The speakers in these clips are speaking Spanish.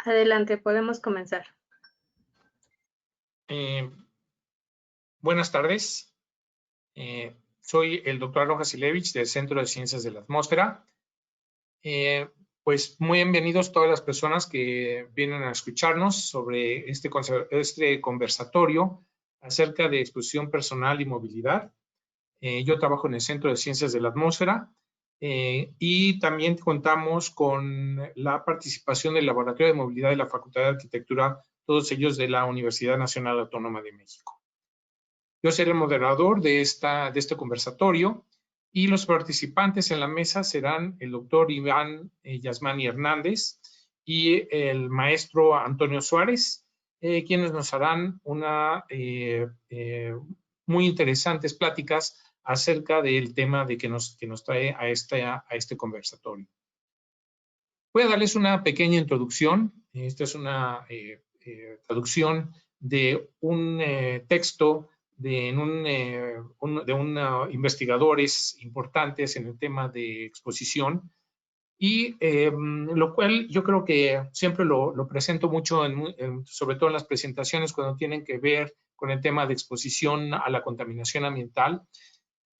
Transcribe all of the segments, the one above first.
Adelante, podemos comenzar. Buenas tardes. Soy el doctor Rojas Ilevich del Centro de Ciencias de la Atmósfera. Pues muy bienvenidos todas las personas que vienen a escucharnos sobre este conversatorio acerca de exposición personal y movilidad. Yo trabajo en el Centro de Ciencias de la Atmósfera y también contamos con la participación del Laboratorio de Movilidad de la Facultad de Arquitectura, todos ellos de la Universidad Nacional Autónoma de México. Yo seré el moderador de este conversatorio y los participantes en la mesa serán el doctor Iván Yasmani Hernández y el maestro Antonio Suárez, quienes nos harán muy interesantes pláticas acerca del tema que nos trae a este conversatorio. Voy a darles una pequeña introducción. Esta es una traducción de un texto de investigadores importantes en el tema de exposición, y lo cual yo creo que siempre lo presento mucho, sobre todo en las presentaciones cuando tienen que ver con el tema de exposición a la contaminación ambiental,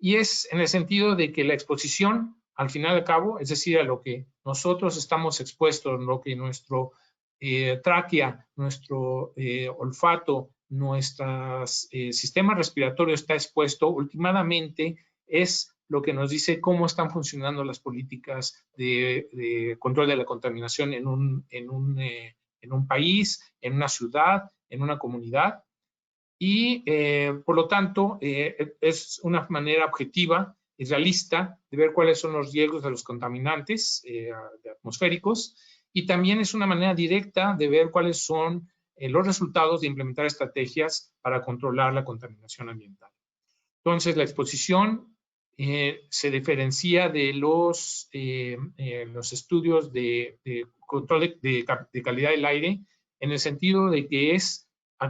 y es en el sentido de que la exposición, al final de cabo, es decir, a lo que nosotros estamos expuestos, lo que nuestro tráquea, nuestro olfato, nuestro sistema respiratorio está expuesto, últimamente es lo que nos dice cómo están funcionando las políticas de control de la contaminación en un país, en una ciudad, en una comunidad. Y por lo tanto es una manera objetiva y realista de ver cuáles son los riesgos de los contaminantes atmosféricos, y también es una manera directa de ver cuáles son los resultados de implementar estrategias para controlar la contaminación ambiental. Entonces, la exposición se diferencia de los estudios de control de calidad del aire, en el sentido de que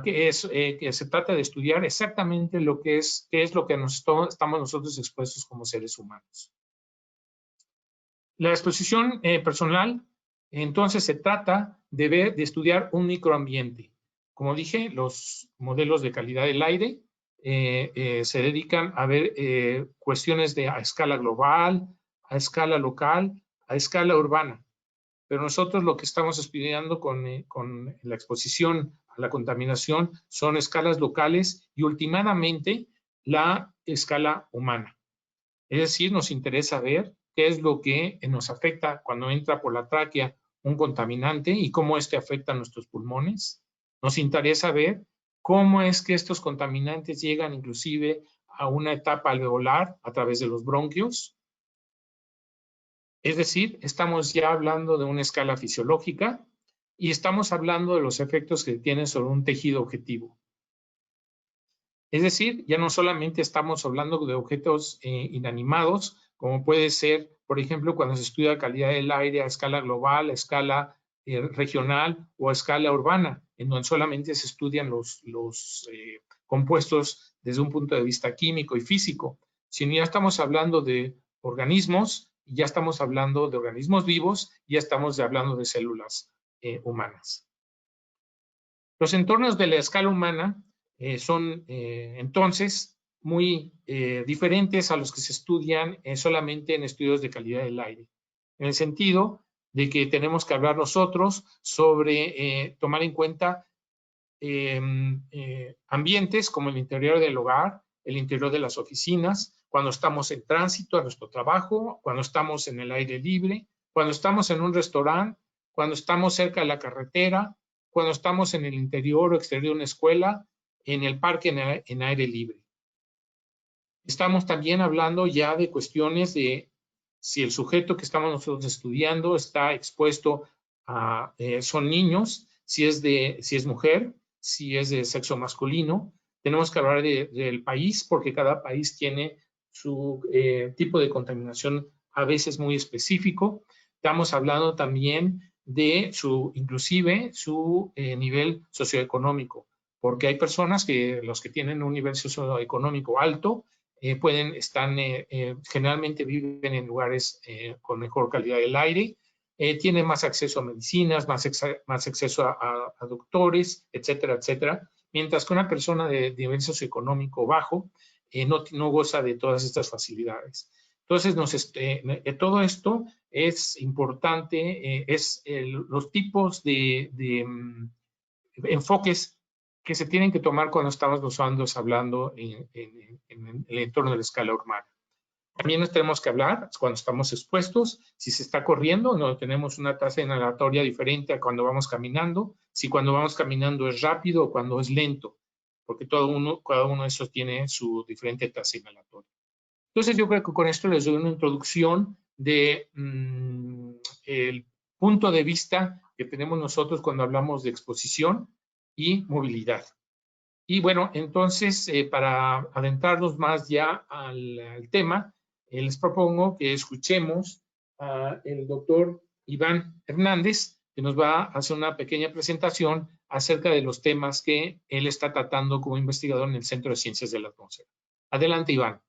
que se trata de estudiar exactamente qué es lo que estamos nosotros expuestos como seres humanos. La exposición personal, entonces, se trata de estudiar un microambiente. Como dije, los modelos de calidad del aire se dedican a ver cuestiones a escala global, a escala local, a escala urbana. Pero nosotros lo que estamos estudiando con la exposición a la contaminación son escalas locales y últimamente la escala humana. Es decir, nos interesa ver qué es lo que nos afecta cuando entra por la tráquea un contaminante y cómo este afecta a nuestros pulmones. Nos interesa ver cómo es que estos contaminantes llegan inclusive a una etapa alveolar a través de los bronquios. Es decir, estamos ya hablando de una escala fisiológica y estamos hablando de los efectos que tienen sobre un tejido objetivo. Es decir, ya no solamente estamos hablando de objetos inanimados, como puede ser, por ejemplo, cuando se estudia calidad del aire a escala global, a escala regional o a escala urbana, en donde solamente se estudian los compuestos desde un punto de vista químico y físico, sino ya estamos hablando de organismos, ya estamos hablando de organismos vivos, ya estamos hablando de células humanas. Los entornos de la escala humana son entonces muy diferentes a los que se estudian solamente en estudios de calidad del aire, en el sentido de que tenemos que hablar nosotros sobre tomar en cuenta ambientes como el interior del hogar, el interior de las oficinas, cuando estamos en tránsito a nuestro trabajo, cuando estamos en el aire libre, cuando estamos en un restaurante, cuando estamos cerca de la carretera, cuando estamos en el interior o exterior de una escuela, en el parque en aire libre. Estamos también hablando ya de cuestiones de si el sujeto que estamos nosotros estudiando está expuesto a, son niños, si es mujer, si es de sexo masculino. Tenemos que hablar del país, porque cada país tiene su tipo de contaminación a veces muy específico. Estamos hablando también de inclusive su nivel socioeconómico, porque hay personas los que tienen un nivel socioeconómico alto generalmente viven en lugares con mejor calidad del aire, tiene más acceso a medicinas, más acceso a doctores, etcétera, etcétera, mientras que una persona de nivel socioeconómico bajo no goza de todas estas facilidades. Entonces, todo esto es importante, los tipos de enfoques que se tienen que tomar cuando estamos hablando en el entorno de la escala urbana. También nos tenemos que hablar cuando estamos expuestos, si se está corriendo, no tenemos una tasa inhalatoria diferente a cuando vamos caminando, si cuando vamos caminando es rápido o cuando es lento, porque cada uno de esos tiene su diferente tasa inhalatoria. Entonces yo creo que con esto les doy una introducción de el punto de vista que tenemos nosotros cuando hablamos de exposición y movilidad. Y bueno, entonces para adentrarnos más ya al tema, les propongo que escuchemos al doctor Iván Hernández, que nos va a hacer una pequeña presentación acerca de los temas que él está tratando como investigador en el Centro de Ciencias de la Atmósfera. Adelante, Iván.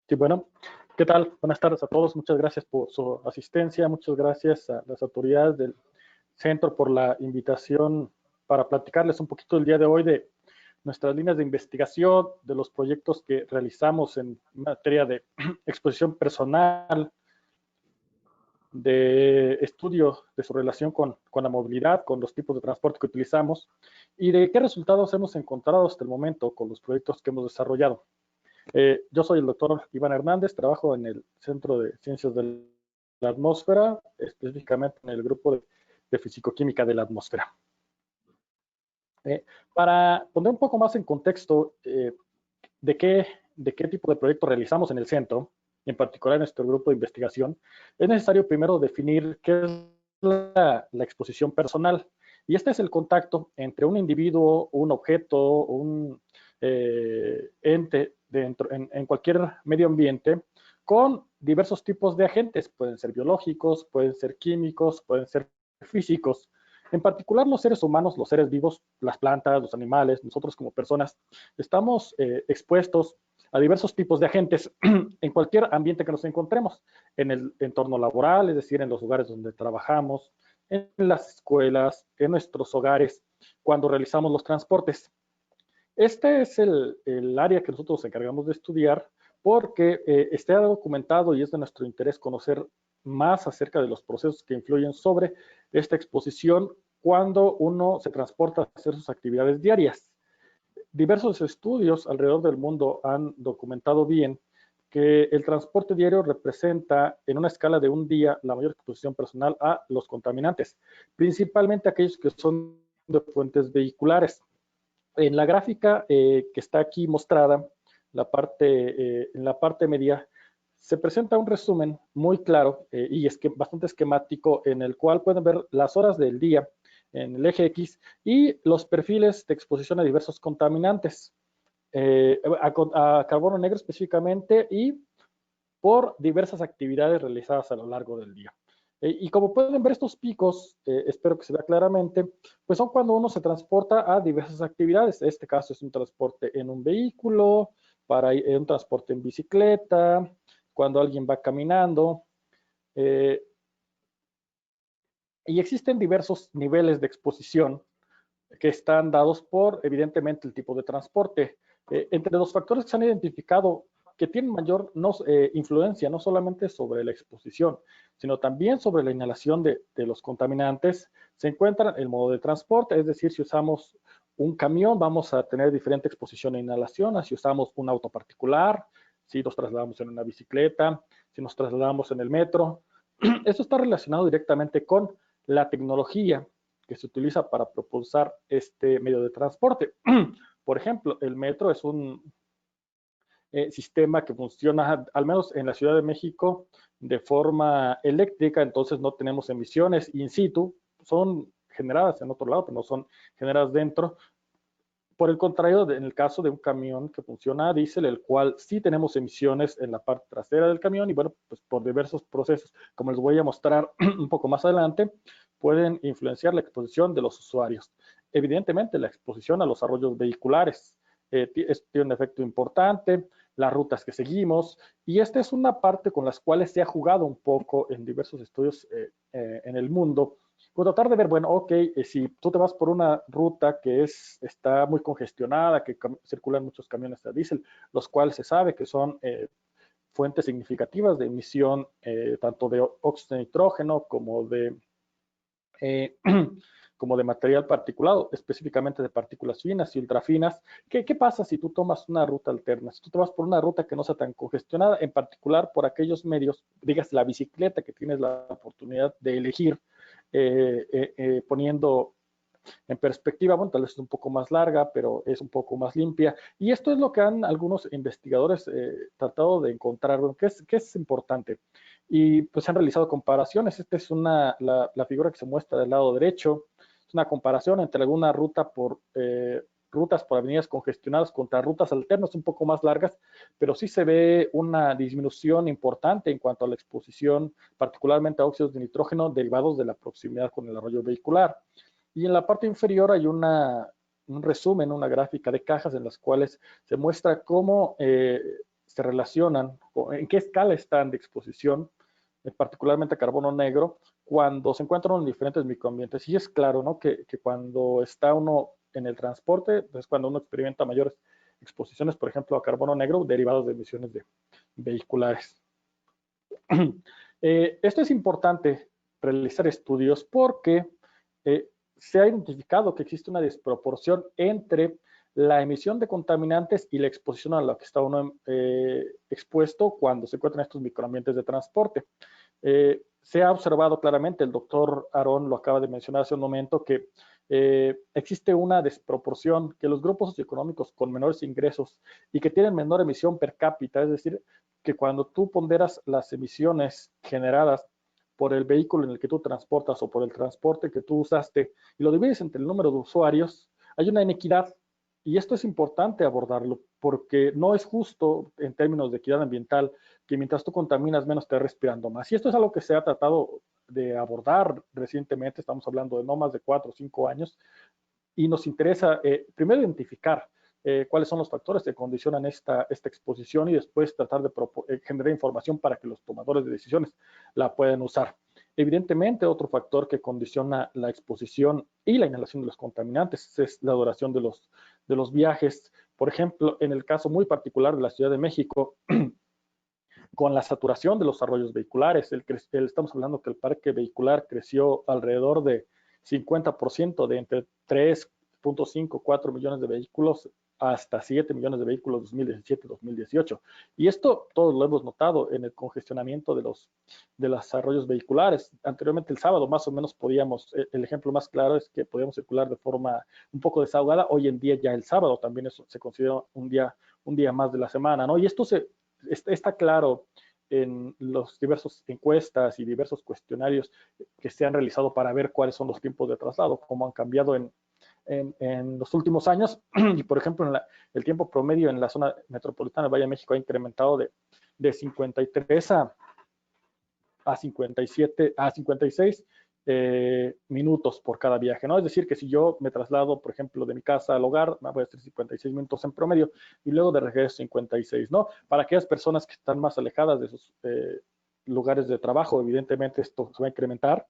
Sí, bueno, ¿qué tal? Buenas tardes a todos. Muchas gracias por su asistencia. Muchas gracias a las autoridades del centro por la invitación para platicarles un poquito el día de hoy de nuestras líneas de investigación, de los proyectos que realizamos en materia de exposición personal, de estudio de su relación con la movilidad, con los tipos de transporte que utilizamos y de qué resultados hemos encontrado hasta el momento con los proyectos que hemos desarrollado. Yo soy el doctor Iván Hernández, trabajo en el Centro de Ciencias de la Atmósfera, específicamente en el grupo de Fisicoquímica de la Atmósfera. Para poner un poco más en contexto de qué tipo de proyecto realizamos en el centro, en particular en nuestro grupo de investigación, es necesario primero definir qué es la exposición personal. Y este es el contacto entre un individuo, un objeto, un ente en cualquier medio ambiente con diversos tipos de agentes. Pueden ser biológicos, pueden ser químicos, pueden ser físicos. En particular los seres humanos, los seres vivos, las plantas, los animales, nosotros como personas, estamos expuestos a diversos tipos de agentes en cualquier ambiente que nos encontremos, en el entorno laboral, es decir, en los lugares donde trabajamos, en las escuelas, en nuestros hogares, cuando realizamos los transportes. Este es el área que nosotros nos encargamos de estudiar porque está documentado y es de nuestro interés conocer más acerca de los procesos que influyen sobre esta exposición cuando uno se transporta a hacer sus actividades diarias. Diversos estudios alrededor del mundo han documentado bien que el transporte diario representa en una escala de un día la mayor exposición personal a los contaminantes, principalmente aquellos que son de fuentes vehiculares. En la gráfica que está aquí mostrada, en la parte media, se presenta un resumen muy claro y bastante esquemático en el cual pueden ver las horas del día en el eje X y los perfiles de exposición a diversos contaminantes, a carbono negro específicamente y por diversas actividades realizadas a lo largo del día. Y como pueden ver estos picos, espero que se vea claramente, pues son cuando uno se transporta a diversas actividades. En este caso es un transporte en un vehículo, un transporte en bicicleta, cuando alguien va caminando. Y existen diversos niveles de exposición que están dados por, evidentemente, el tipo de transporte. Entre los factores que se han identificado que tienen mayor influencia no solamente sobre la exposición, sino también sobre la inhalación de los contaminantes, se encuentra el modo de transporte, es decir, si usamos un camión vamos a tener diferente exposición e inhalación, si usamos un auto particular, si nos trasladamos en una bicicleta, si nos trasladamos en el metro. Esto está relacionado directamente con la tecnología que se utiliza para propulsar este medio de transporte. Por ejemplo, el metro es un sistema que funciona, al menos en la Ciudad de México, de forma eléctrica, entonces no tenemos emisiones in situ, son generadas en otro lado, pero no son generadas dentro. Por el contrario, en el caso de un camión que funciona a diésel, el cual sí tenemos emisiones en la parte trasera del camión y bueno, pues por diversos procesos, como les voy a mostrar un poco más adelante, pueden influenciar la exposición de los usuarios. Evidentemente, la exposición a los arroyos vehiculares tiene un efecto importante, las rutas que seguimos, y esta es una parte con las cuales se ha jugado un poco en diversos estudios en el mundo, con tratar de ver, bueno, ok, si tú te vas por una ruta que está muy congestionada, que circulan muchos camiones de diésel, los cuales se sabe que son fuentes significativas de emisión tanto de óxido de nitrógeno eh, como de material particulado, específicamente de partículas finas y ultrafinas. ¿Qué pasa si tú tomas una ruta alterna? Si tú te vas por una ruta que no sea tan congestionada, en particular por aquellos medios, digas la bicicleta que tienes la oportunidad de elegir, poniendo en perspectiva, bueno, tal vez es un poco más larga, pero es un poco más limpia. Y esto es lo que han algunos investigadores tratado de encontrar, bueno, ¿qué es importante? Y pues se han realizado comparaciones. Esta es la figura que se muestra del lado derecho. Es una comparación entre alguna ruta rutas por avenidas congestionadas contra rutas alternas un poco más largas, pero sí se ve una disminución importante en cuanto a la exposición, particularmente a óxidos de nitrógeno derivados de la proximidad con el arroyo vehicular. Y en la parte inferior hay un resumen, una gráfica de cajas en las cuales se muestra cómo se relacionan, en qué escala están de exposición, particularmente a carbono negro, cuando se encuentran en diferentes microambientes. Y es claro, ¿no? que cuando está uno en el transporte, es cuando uno experimenta mayores exposiciones, por ejemplo, a carbono negro derivados de emisiones vehiculares. Esto es importante realizar estudios porque se ha identificado que existe una desproporción entre la emisión de contaminantes y la exposición a la que está uno expuesto cuando se encuentran estos microambientes de transporte. Se ha observado claramente, el doctor Aarón lo acaba de mencionar hace un momento, que existe una desproporción, que los grupos socioeconómicos con menores ingresos y que tienen menor emisión per cápita, es decir, que cuando tú ponderas las emisiones generadas por el vehículo en el que tú transportas o por el transporte que tú usaste y lo divides entre el número de usuarios, hay una inequidad. Y esto es importante abordarlo porque no es justo en términos de equidad ambiental que mientras tú contaminas menos estés respirando más. Y esto es algo que se ha tratado de abordar recientemente, estamos hablando de no más de 4 o 5 años, y nos interesa primero identificar cuáles son los factores que condicionan esta exposición y después tratar de generar información para que los tomadores de decisiones la puedan usar. Evidentemente, otro factor que condiciona la exposición y la inhalación de los contaminantes es la duración de los viajes. Por ejemplo, en el caso muy particular de la Ciudad de México, con la saturación de los arroyos vehiculares, estamos hablando que el parque vehicular creció alrededor de 50%, de entre 3.5, 4 millones de vehículos hasta 7 millones de vehículos 2017-2018. Y esto todos lo hemos notado en el congestionamiento de los arroyos vehiculares. Anteriormente el sábado más o menos el ejemplo más claro es que podíamos circular de forma un poco desahogada. Hoy en día ya el sábado también eso se considera un día más de la semana, ¿no? Y esto está claro en los diversos encuestas y diversos cuestionarios que se han realizado para ver cuáles son los tiempos de traslado, cómo han cambiado en los últimos años. Y por ejemplo, el tiempo promedio en la zona metropolitana de Valle de México ha incrementado de 53 a 57 a 56 minutos por cada viaje, ¿no? Es decir, que si yo me traslado, por ejemplo, de mi casa al hogar, me voy a hacer 56 minutos en promedio y luego de regreso 56, ¿no? Para aquellas personas que están más alejadas de sus lugares de trabajo, evidentemente esto se va a incrementar.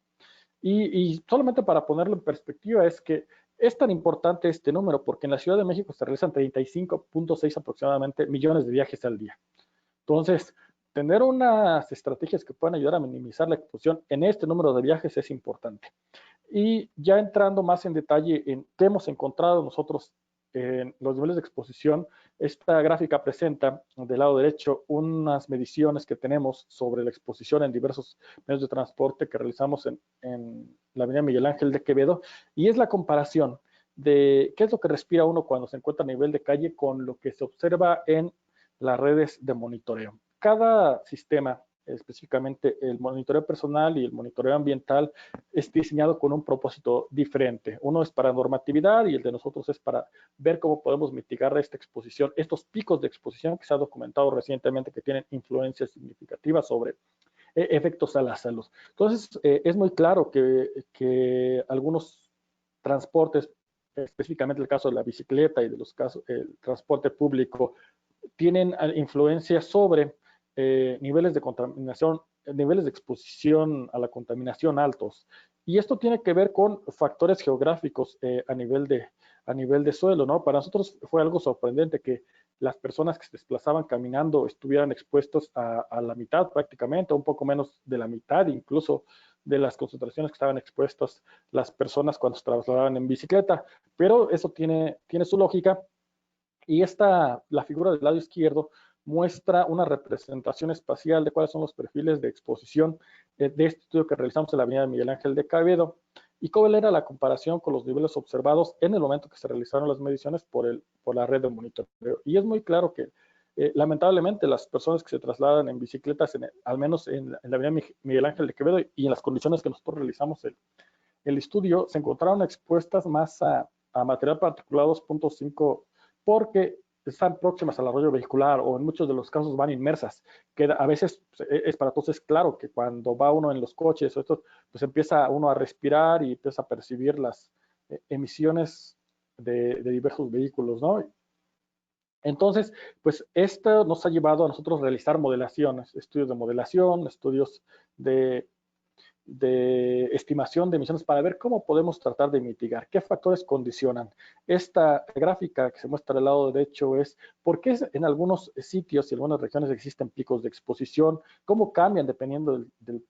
Y solamente para ponerlo en perspectiva es que es tan importante este número porque en la Ciudad de México se realizan 35.6 aproximadamente millones de viajes al día. Entonces, tener unas estrategias que puedan ayudar a minimizar la exposición en este número de viajes es importante. Y ya entrando más en detalle en qué hemos encontrado nosotros en los niveles de exposición, esta gráfica presenta del lado derecho unas mediciones que tenemos sobre la exposición en diversos medios de transporte que realizamos en la avenida Miguel Ángel de Quevedo, y es la comparación de qué es lo que respira uno cuando se encuentra a nivel de calle con lo que se observa en las redes de monitoreo. Cada sistema, específicamente el monitoreo personal y el monitoreo ambiental, es diseñado con un propósito diferente. Uno es para normatividad y el de nosotros es para ver cómo podemos mitigar esta exposición, estos picos de exposición que se ha documentado recientemente que tienen influencias significativas sobre efectos a la salud. Entonces, es muy claro que algunos transportes específicamente el caso de la bicicleta y de los casos, el transporte público, tienen influencia sobre niveles de contaminación, niveles de exposición a la contaminación altos. Y esto tiene que ver con factores geográficos a nivel de suelo, ¿no? Para nosotros fue algo sorprendente que las personas que se desplazaban caminando estuvieran expuestos a la mitad prácticamente, un poco menos de la mitad incluso de las concentraciones que estaban expuestas las personas cuando se trasladaban en bicicleta. Pero eso tiene su lógica. Y la figura del lado izquierdo muestra una representación espacial de cuáles son los perfiles de exposición de este estudio que realizamos en la avenida Miguel Ángel de Quevedo y cuál era la comparación con los niveles observados en el momento que se realizaron las mediciones por la red de monitoreo. Y es muy claro que lamentablemente las personas que se trasladan en bicicletas, al menos en la avenida Miguel Ángel de Quevedo y en las condiciones que nosotros realizamos el estudio, se encontraron expuestas más a material particulado 2.5 porque están próximas al arroyo vehicular o en muchos de los casos van inmersas, que a veces es para todos es claro que cuando va uno en los coches, pues empieza uno a respirar y empieza a percibir las emisiones de diversos vehículos, ¿no? Entonces, pues esto nos ha llevado a nosotros realizar modelaciones, estudios de modelación, estudios de estimación de emisiones para ver cómo podemos tratar de mitigar, qué factores condicionan. Esta gráfica que se muestra al lado derecho es por qué en algunos sitios y en algunas regiones existen picos de exposición, cómo cambian dependiendo del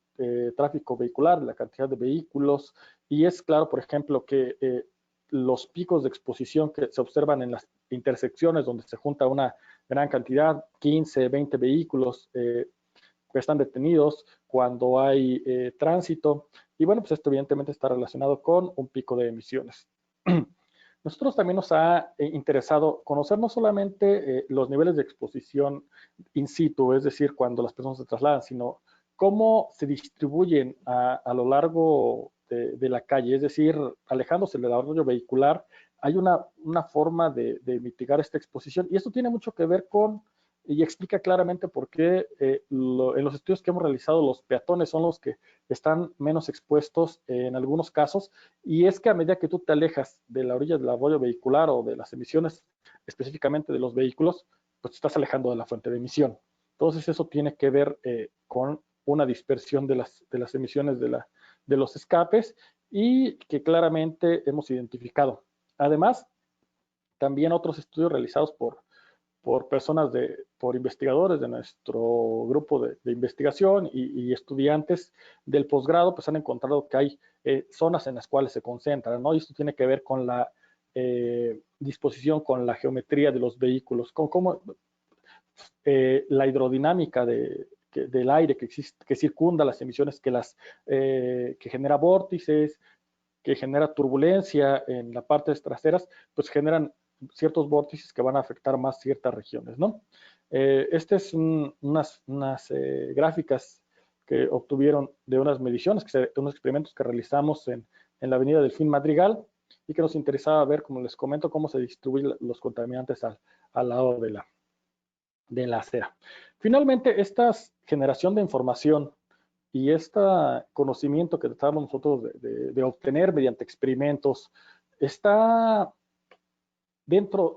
tráfico vehicular, la cantidad de vehículos, y es claro, por ejemplo, que los picos de exposición que se observan en las intersecciones donde se junta una gran cantidad, 15, 20 vehículos, que están detenidos, cuando hay tránsito, y bueno, pues esto evidentemente está relacionado con un pico de emisiones. Nosotros también nos ha interesado conocer no solamente los niveles de exposición in situ, es decir, cuando las personas se trasladan, sino cómo se distribuyen a lo largo de la calle, es decir, alejándose del arroyo vehicular, hay una forma de mitigar esta exposición, y esto tiene mucho que ver con y explica claramente por qué en los estudios que hemos realizado los peatones son los que están menos expuestos en algunos casos, y es que a medida que tú te alejas de la orilla del arroyo vehicular o de las emisiones específicamente de los vehículos, pues te estás alejando de la fuente de emisión. Entonces eso tiene que ver con una dispersión de las emisiones de los escapes y que claramente hemos identificado. Además, también otros estudios realizados por personas, por investigadores de nuestro grupo de investigación y estudiantes del posgrado, pues han encontrado que hay zonas en las cuales se concentran, ¿no? Y esto tiene que ver con la disposición, con la geometría de los vehículos, con cómo la hidrodinámica del aire que circunda las emisiones, que genera vórtices, que genera turbulencia en las partes traseras, pues generan ciertos vórtices que van a afectar más ciertas regiones, ¿no? Este es unas gráficas que obtuvieron de unas mediciones, de unos experimentos que realizamos en la avenida Delfín Madrigal y que nos interesaba ver, como les comento, cómo se distribuyen los contaminantes al lado de la acera. Finalmente, esta generación de información y este conocimiento que tratamos nosotros de obtener mediante experimentos está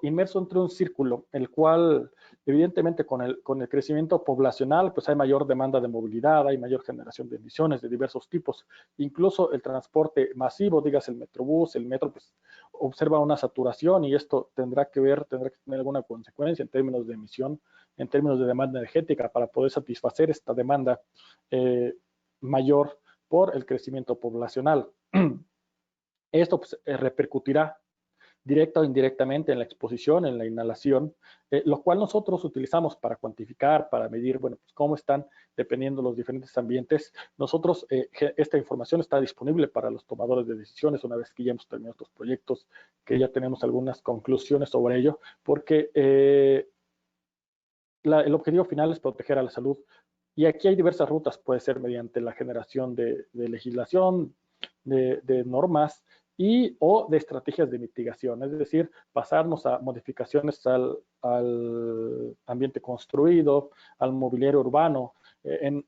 inmerso entre un círculo, el cual evidentemente con el crecimiento poblacional pues hay mayor demanda de movilidad, hay mayor generación de emisiones de diversos tipos, incluso el transporte masivo, digas el metrobús, el metro, pues observa una saturación y esto tendrá que tener alguna consecuencia en términos de emisión, en términos de demanda energética para poder satisfacer esta demanda mayor por el crecimiento poblacional. Esto pues, repercutirá directa o indirectamente en la exposición, en la inhalación, lo cual nosotros utilizamos para cuantificar, para medir, bueno, pues cómo están dependiendo los diferentes ambientes. Nosotros, esta información está disponible para los tomadores de decisiones una vez que ya hemos terminado estos proyectos, que ya tenemos algunas conclusiones sobre ello, porque el objetivo final es proteger a la salud. Y aquí hay diversas rutas, puede ser mediante la generación de legislación, de normas, o de estrategias de mitigación, es decir, pasarnos a modificaciones al ambiente construido, al mobiliario urbano, en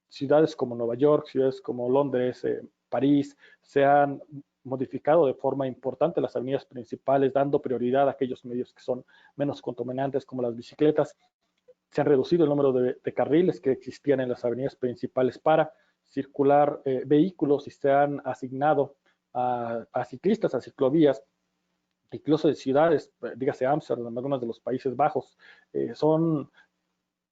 ciudades como Nueva York, ciudades como Londres, París, se han modificado de forma importante las avenidas principales, dando prioridad a aquellos medios que son menos contaminantes, como las bicicletas. Se han reducido el número de carriles que existían en las avenidas principales para circular vehículos y se han asignado a ciclistas, a ciclovías, incluso de ciudades, dígase Ámsterdam, algunos de los Países Bajos, son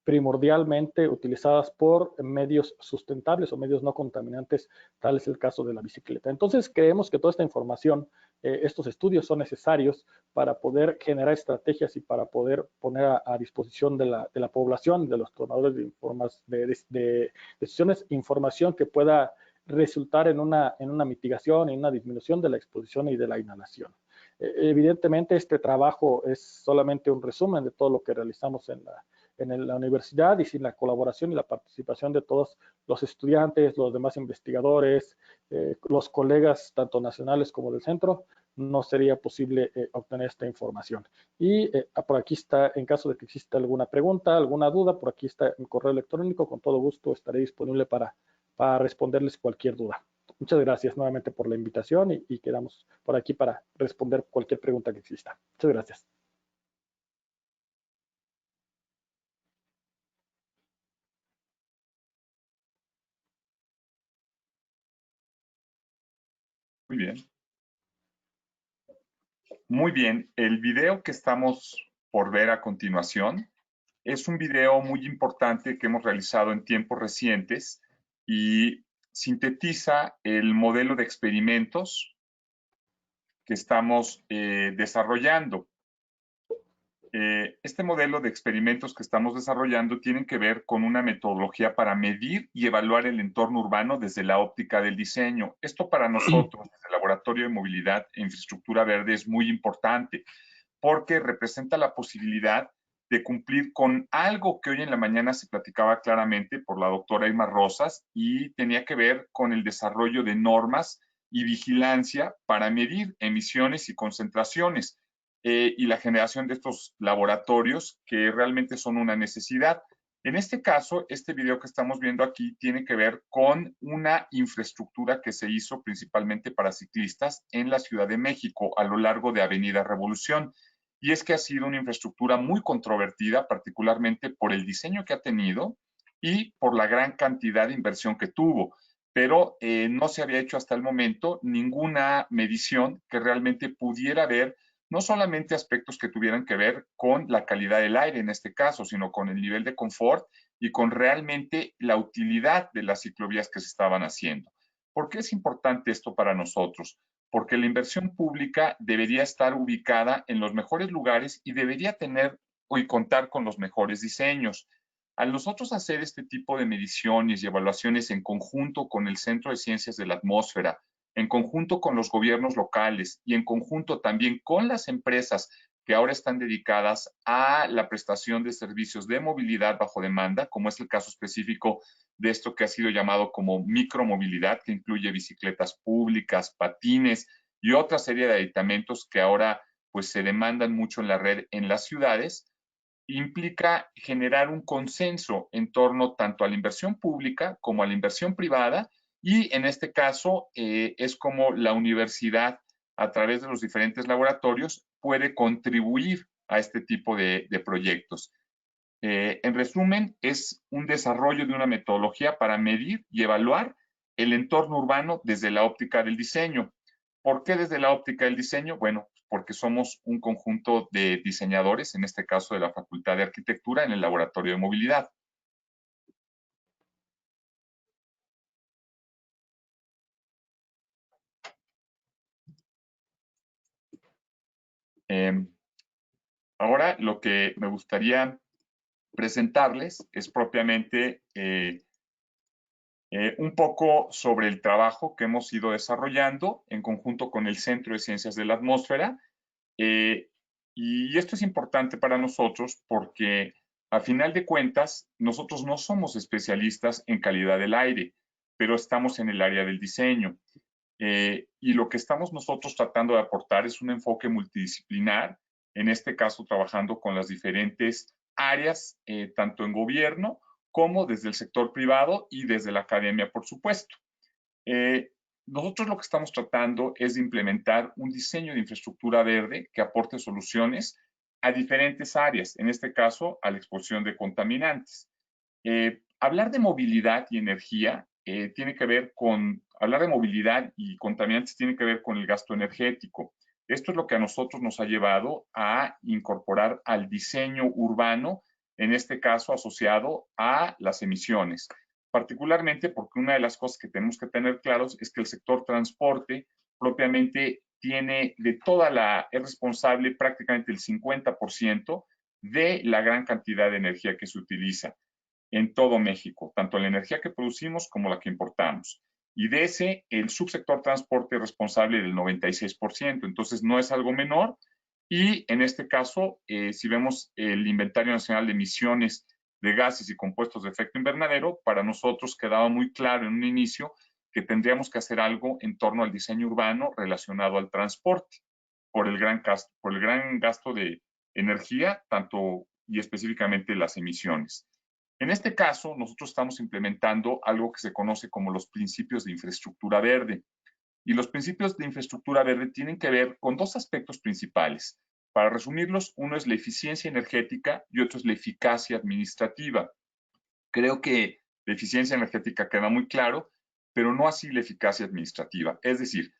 primordialmente utilizadas por medios sustentables o medios no contaminantes, tal es el caso de la bicicleta. Entonces, creemos que toda esta información, estos estudios son necesarios para poder generar estrategias y para poder poner a disposición de la población, de los tomadores de decisiones, información que pueda resultar en una mitigación, en una disminución de la exposición y de la inhalación. Evidentemente, este trabajo es solamente un resumen de todo lo que realizamos en la universidad, y sin la colaboración y la participación de todos los estudiantes, los demás investigadores, los colegas tanto nacionales como del centro, no sería posible obtener esta información. Y por aquí está, en caso de que exista alguna pregunta, alguna duda, por aquí está mi correo electrónico, con todo gusto estaré disponible para responderles cualquier duda. Muchas gracias nuevamente por la invitación y quedamos por aquí para responder cualquier pregunta que exista. Muchas gracias. Muy bien. Muy bien. El video que estamos por ver a continuación es un video muy importante que hemos realizado en tiempos recientes y sintetiza el modelo de experimentos que estamos desarrollando. Este modelo de experimentos que estamos desarrollando tiene que ver con una metodología para medir y evaluar el entorno urbano desde la óptica del diseño. Esto para nosotros, desde el Laboratorio de Movilidad e Infraestructura Verde, es muy importante porque representa la posibilidad de cumplir con algo que hoy en la mañana se platicaba claramente por la doctora Irma Rosas y tenía que ver con el desarrollo de normas y vigilancia para medir emisiones y concentraciones. Y la generación de estos laboratorios que realmente son una necesidad. En este caso, este video que estamos viendo aquí tiene que ver con una infraestructura que se hizo principalmente para ciclistas en la Ciudad de México a lo largo de Avenida Revolución. Y es que ha sido una infraestructura muy controvertida, particularmente por el diseño que ha tenido y por la gran cantidad de inversión que tuvo. Pero no se había hecho hasta el momento ninguna medición que realmente pudiera ver no solamente aspectos que tuvieran que ver con la calidad del aire en este caso, sino con el nivel de confort y con realmente la utilidad de las ciclovías que se estaban haciendo. ¿Por qué es importante esto para nosotros? Porque la inversión pública debería estar ubicada en los mejores lugares y debería tener y contar con los mejores diseños. Al nosotros hacer este tipo de mediciones y evaluaciones en conjunto con el Centro de Ciencias de la Atmósfera, en conjunto con los gobiernos locales y en conjunto también con las empresas que ahora están dedicadas a la prestación de servicios de movilidad bajo demanda, como es el caso específico de esto que ha sido llamado como micromovilidad, que incluye bicicletas públicas, patines y otra serie de aditamentos que ahora pues se demandan mucho en la red en las ciudades, implica generar un consenso en torno tanto a la inversión pública como a la inversión privada, y en este caso es como la universidad, a través de los diferentes laboratorios, puede contribuir a este tipo de proyectos. En resumen, es un desarrollo de una metodología para medir y evaluar el entorno urbano desde la óptica del diseño. ¿Por qué desde la óptica del diseño? Bueno, porque somos un conjunto de diseñadores, en este caso de la Facultad de Arquitectura, en el Laboratorio de Movilidad. Ahora lo que me gustaría presentarles es propiamente un poco sobre el trabajo que hemos ido desarrollando en conjunto con el Centro de Ciencias de la Atmósfera. Y esto es importante para nosotros porque, a final de cuentas, nosotros no somos especialistas en calidad del aire, pero estamos en el área del diseño. Y lo que estamos nosotros tratando de aportar es un enfoque multidisciplinar, en este caso trabajando con las diferentes áreas, tanto en gobierno como desde el sector privado y desde la academia, por supuesto. Nosotros lo que estamos tratando es de implementar un diseño de infraestructura verde que aporte soluciones a diferentes áreas, en este caso a la exposición de contaminantes. Hablar de movilidad y energía tiene que ver con, hablar de movilidad y contaminantes tiene que ver con el gasto energético. Esto es lo que a nosotros nos ha llevado a incorporar al diseño urbano, en este caso asociado a las emisiones. Particularmente porque una de las cosas que tenemos que tener claros es que el sector transporte propiamente tiene es responsable prácticamente el 50% de la gran cantidad de energía que se utiliza en todo México, tanto la energía que producimos como la que importamos. Y de ese, el subsector transporte es responsable del 96%, entonces no es algo menor. Y en este caso, si vemos el Inventario Nacional de Emisiones de Gases y Compuestos de Efecto Invernadero, para nosotros quedaba muy claro en un inicio que tendríamos que hacer algo en torno al diseño urbano relacionado al transporte, por el gran gasto de energía, tanto y específicamente las emisiones. En este caso, nosotros estamos implementando algo que se conoce como los principios de infraestructura verde. Y los principios de infraestructura verde tienen que ver con dos aspectos principales. Para resumirlos, uno es la eficiencia energética y otro es la eficacia administrativa. Creo que la eficiencia energética queda muy claro, pero no así la eficacia administrativa. Es decir,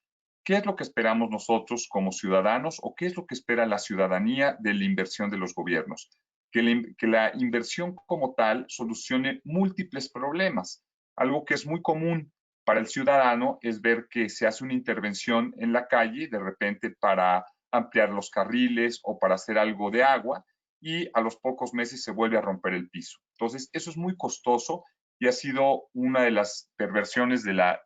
¿qué es lo que esperamos nosotros como ciudadanos o qué es lo que espera la ciudadanía de la inversión de los gobiernos? Que la inversión como tal solucione múltiples problemas. Algo que es muy común para el ciudadano es ver que se hace una intervención en la calle de repente para ampliar los carriles o para hacer algo de agua y a los pocos meses se vuelve a romper el piso. Entonces, eso es muy costoso y ha sido una de las perversiones de la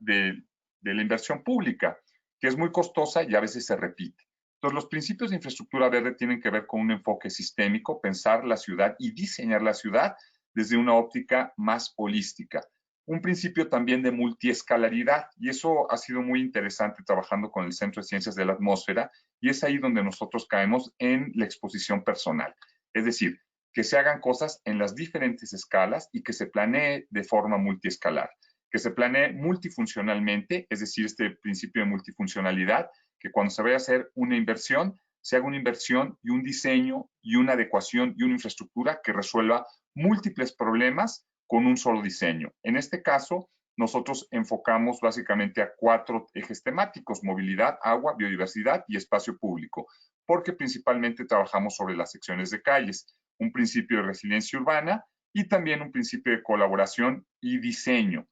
inversión pública, que es muy costosa y a veces se repite. Entonces, los principios de infraestructura verde tienen que ver con un enfoque sistémico, pensar la ciudad y diseñar la ciudad desde una óptica más holística. Un principio también de multiescalaridad, y eso ha sido muy interesante trabajando con el Centro de Ciencias de la Atmósfera, y es ahí donde nosotros caemos en la exposición personal. Es decir, que se hagan cosas en las diferentes escalas y que se planee de forma multiescalar, que se planee multifuncionalmente, es decir, este principio de multifuncionalidad, que cuando se vaya a hacer una inversión, se haga una inversión y un diseño y una adecuación y una infraestructura que resuelva múltiples problemas con un solo diseño. En este caso, nosotros enfocamos básicamente a 4 ejes temáticos: movilidad, agua, biodiversidad y espacio público, porque principalmente trabajamos sobre las secciones de calles, un principio de resiliencia urbana y también un principio de colaboración y diseño.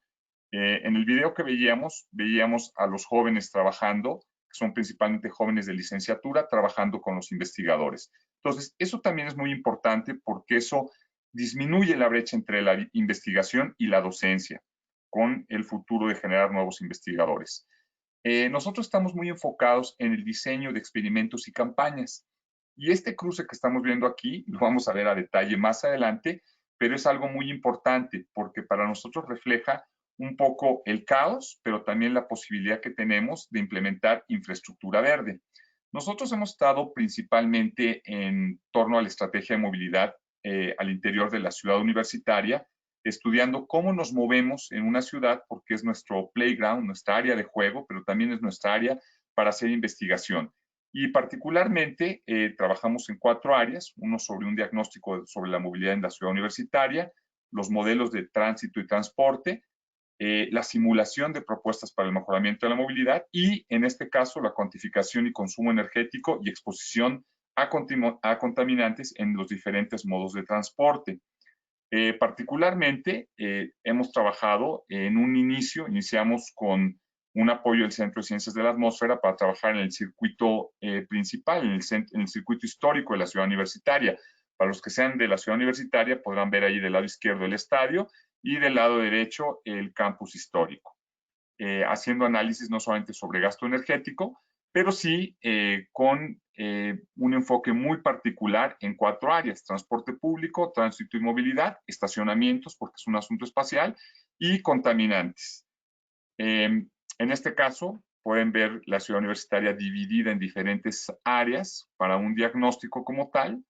En el video que veíamos a los jóvenes trabajando, que son principalmente jóvenes de licenciatura, trabajando con los investigadores. Entonces, eso también es muy importante porque eso disminuye la brecha entre la investigación y la docencia, con el futuro de generar nuevos investigadores. Nosotros estamos muy enfocados en el diseño de experimentos y campañas. Y este cruce que estamos viendo aquí, lo vamos a ver a detalle más adelante, pero es algo muy importante porque para nosotros refleja un poco el caos, pero también la posibilidad que tenemos de implementar infraestructura verde. Nosotros hemos estado principalmente en torno a la estrategia de movilidad al interior de la ciudad universitaria, estudiando cómo nos movemos en una ciudad, porque es nuestro playground, nuestra área de juego, pero también es nuestra área para hacer investigación. Y particularmente trabajamos en 4 áreas, uno sobre un diagnóstico sobre la movilidad en la ciudad universitaria, los modelos de tránsito y transporte, la simulación de propuestas para el mejoramiento de la movilidad y, en este caso, la cuantificación y consumo energético y exposición a contaminantes en los diferentes modos de transporte. Particularmente, hemos trabajado en un inicio, iniciamos con un apoyo del Centro de Ciencias de la Atmósfera para trabajar en el circuito principal, en el circuito histórico de la ciudad universitaria. Para los que sean de la ciudad universitaria, podrán ver ahí del lado izquierdo el estadio y del lado derecho el campus histórico, haciendo análisis no solamente sobre gasto energético, pero sí con un enfoque muy particular en 4 áreas: transporte público, tránsito y movilidad, estacionamientos, porque es un asunto espacial, y contaminantes. En este caso, pueden ver la ciudad universitaria dividida en diferentes áreas para un diagnóstico como tal.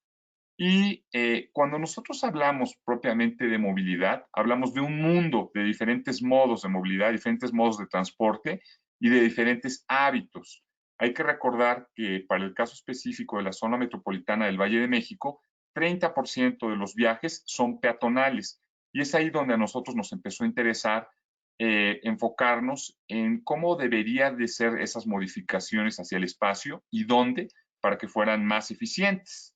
Y cuando nosotros hablamos propiamente de movilidad, hablamos de un mundo de diferentes modos de movilidad, diferentes modos de transporte, y de diferentes hábitos. Hay que recordar que para el caso específico de la zona metropolitana del Valle de México, 30% de los viajes son peatonales. Y es ahí donde a nosotros nos empezó a interesar enfocarnos en cómo deberían de ser esas modificaciones hacia el espacio y dónde para que fueran más eficientes.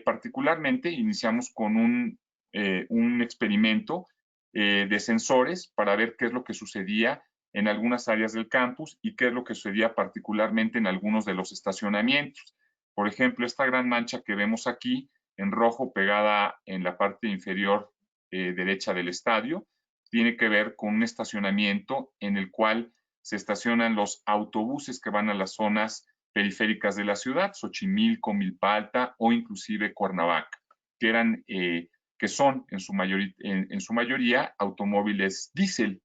Particularmente iniciamos con un experimento de sensores para ver qué es lo que sucedía en algunas áreas del campus y qué es lo que sucedía particularmente en algunos de los estacionamientos. Por ejemplo, esta gran mancha que vemos aquí en rojo pegada en la parte inferior derecha del estadio tiene que ver con un estacionamiento en el cual se estacionan los autobuses que van a las zonas periféricas de la ciudad, Xochimilco, Milpa o inclusive Cuernavaca, que son en su mayoría automóviles diésel.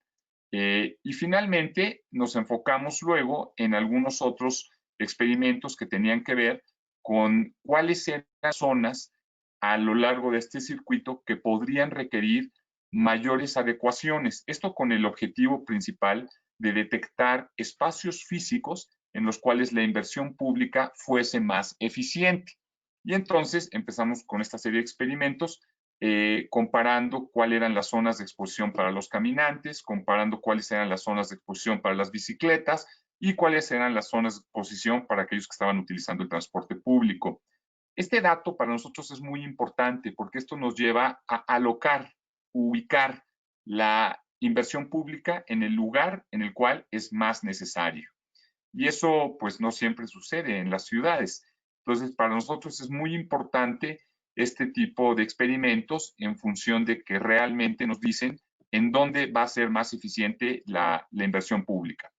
Y finalmente nos enfocamos luego en algunos otros experimentos que tenían que ver con cuáles eran las zonas a lo largo de este circuito que podrían requerir mayores adecuaciones. Esto con el objetivo principal de detectar espacios físicos en los cuales la inversión pública fuese más eficiente. Y entonces empezamos con esta serie de experimentos comparando cuáles eran las zonas de exposición para los caminantes, comparando cuáles eran las zonas de exposición para las bicicletas y cuáles eran las zonas de exposición para aquellos que estaban utilizando el transporte público. Este dato para nosotros es muy importante porque esto nos lleva a alocar, ubicar la inversión pública en el lugar en el cual es más necesario. Y eso pues no siempre sucede en las ciudades. Entonces, para nosotros es muy importante este tipo de experimentos en función de que realmente nos dicen en dónde va a ser más eficiente la inversión pública.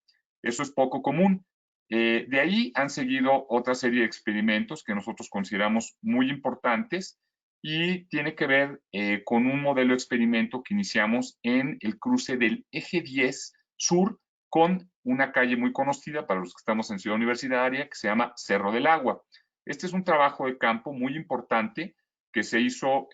Eso es poco común. De ahí han seguido otra serie de experimentos que nosotros consideramos muy importantes y tiene que ver con un modelo de experimento que iniciamos en el cruce del Eje 10 Sur con una calle muy conocida para los que estamos en Ciudad Universitaria que se llama Cerro del Agua. Este es un trabajo de campo muy importante que se hizo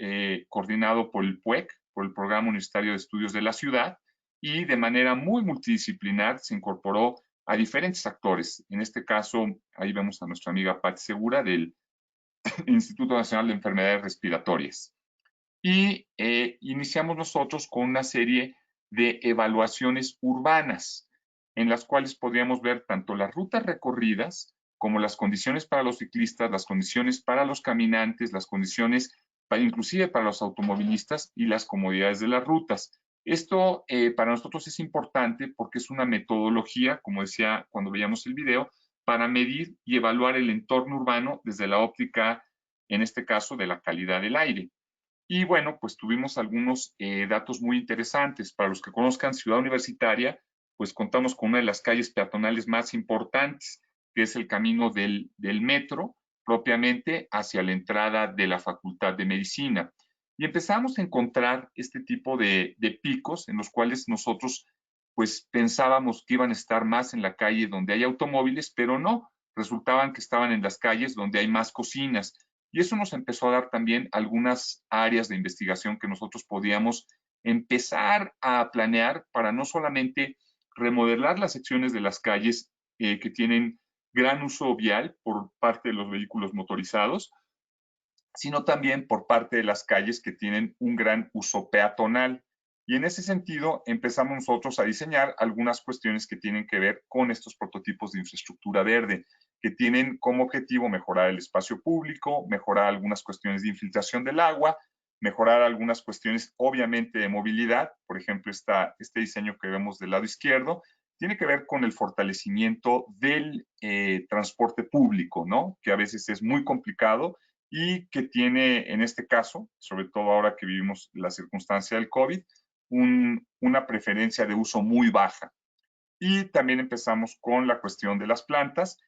coordinado por el PUEC, por el Programa Universitario de Estudios de la Ciudad, y de manera muy multidisciplinar se incorporó a diferentes actores. En este caso, ahí vemos a nuestra amiga Patti Segura del Instituto Nacional de Enfermedades Respiratorias. Y iniciamos nosotros con una serie de evaluaciones urbanas, en las cuales podríamos ver tanto las rutas recorridas como las condiciones para los ciclistas, las condiciones para los caminantes, las condiciones inclusive para los automovilistas y las comodidades de las rutas. Esto para nosotros es importante porque es una metodología, como decía cuando veíamos el video, para medir y evaluar el entorno urbano desde la óptica, en este caso, de la calidad del aire. Y bueno, pues tuvimos algunos datos muy interesantes. Para los que conozcan Ciudad Universitaria, pues contamos con una de las calles peatonales más importantes, que es el camino del metro, propiamente hacia la entrada de la Facultad de Medicina. Y empezamos a encontrar este tipo de picos en los cuales nosotros pues pensábamos que iban a estar más en la calle donde hay automóviles, pero no, resultaban que estaban en las calles donde hay más cocinas. Y eso nos empezó a dar también algunas áreas de investigación que nosotros podíamos empezar a planear para no solamente remodelar las secciones de las calles que tienen gran uso vial por parte de los vehículos motorizados, sino también por parte de las calles que tienen un gran uso peatonal. Y en ese sentido empezamos nosotros a diseñar algunas cuestiones que tienen que ver con estos prototipos de infraestructura verde, que tienen como objetivo mejorar el espacio público, mejorar algunas cuestiones de infiltración del agua, mejorar algunas cuestiones obviamente de movilidad. Por ejemplo, este diseño que vemos del lado izquierdo tiene que ver con el fortalecimiento del transporte público, ¿no? Que a veces es muy complicado y que tiene, en este caso, sobre todo ahora que vivimos la circunstancia del COVID, una preferencia de uso muy baja. Y también empezamos con la cuestión de las plantas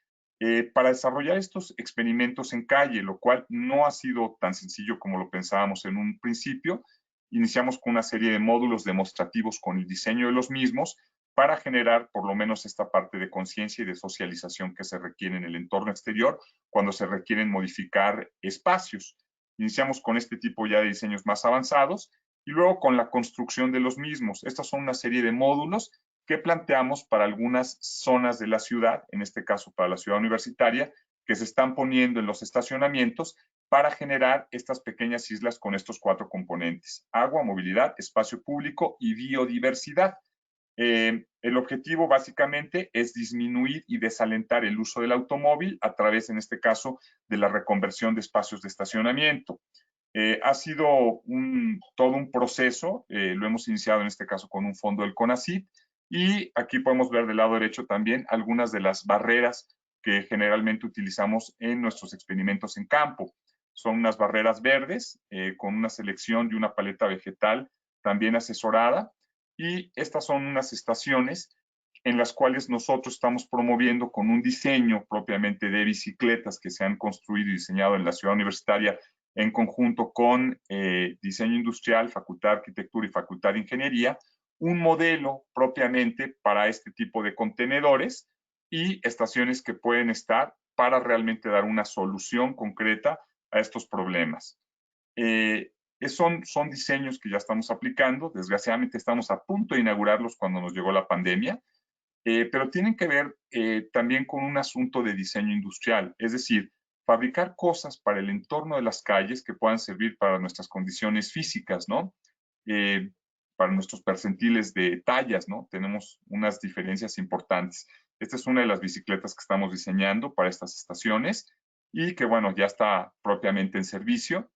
para desarrollar estos experimentos en calle, lo cual no ha sido tan sencillo como lo pensábamos en un principio. Iniciamos con una serie de módulos demostrativos con el diseño de los mismos para generar por lo menos esta parte de conciencia y de socialización que se requiere en el entorno exterior cuando se requieren modificar espacios. Iniciamos con este tipo ya de diseños más avanzados y luego con la construcción de los mismos. Estas son una serie de módulos que planteamos para algunas zonas de la ciudad, en este caso para la ciudad universitaria, que se están poniendo en los estacionamientos para generar estas pequeñas islas con estos 4 componentes: agua, movilidad, espacio público y biodiversidad. El objetivo básicamente es disminuir y desalentar el uso del automóvil a través, en este caso, de la reconversión de espacios de estacionamiento. Ha sido todo un proceso, lo hemos iniciado en este caso con un fondo del CONACYT, y aquí podemos ver del lado derecho también algunas de las barreras que generalmente utilizamos en nuestros experimentos en campo. Son unas barreras verdes con una selección de una paleta vegetal también asesorada, y estas son unas estaciones en las cuales nosotros estamos promoviendo con un diseño propiamente de bicicletas que se han construido y diseñado en la ciudad universitaria en conjunto con Diseño Industrial, Facultad de Arquitectura y Facultad de Ingeniería, un modelo propiamente para este tipo de contenedores y estaciones que pueden estar para realmente dar una solución concreta a estos problemas. Son diseños que ya estamos aplicando. Desgraciadamente estamos a punto de inaugurarlos cuando nos llegó la pandemia, pero tienen que ver también con un asunto de diseño industrial, es decir, fabricar cosas para el entorno de las calles que puedan servir para nuestras condiciones físicas, ¿no? Para nuestros percentiles de tallas, ¿no? Tenemos unas diferencias importantes. Esta es una de las bicicletas que estamos diseñando para estas estaciones y que, bueno, ya está propiamente en servicio,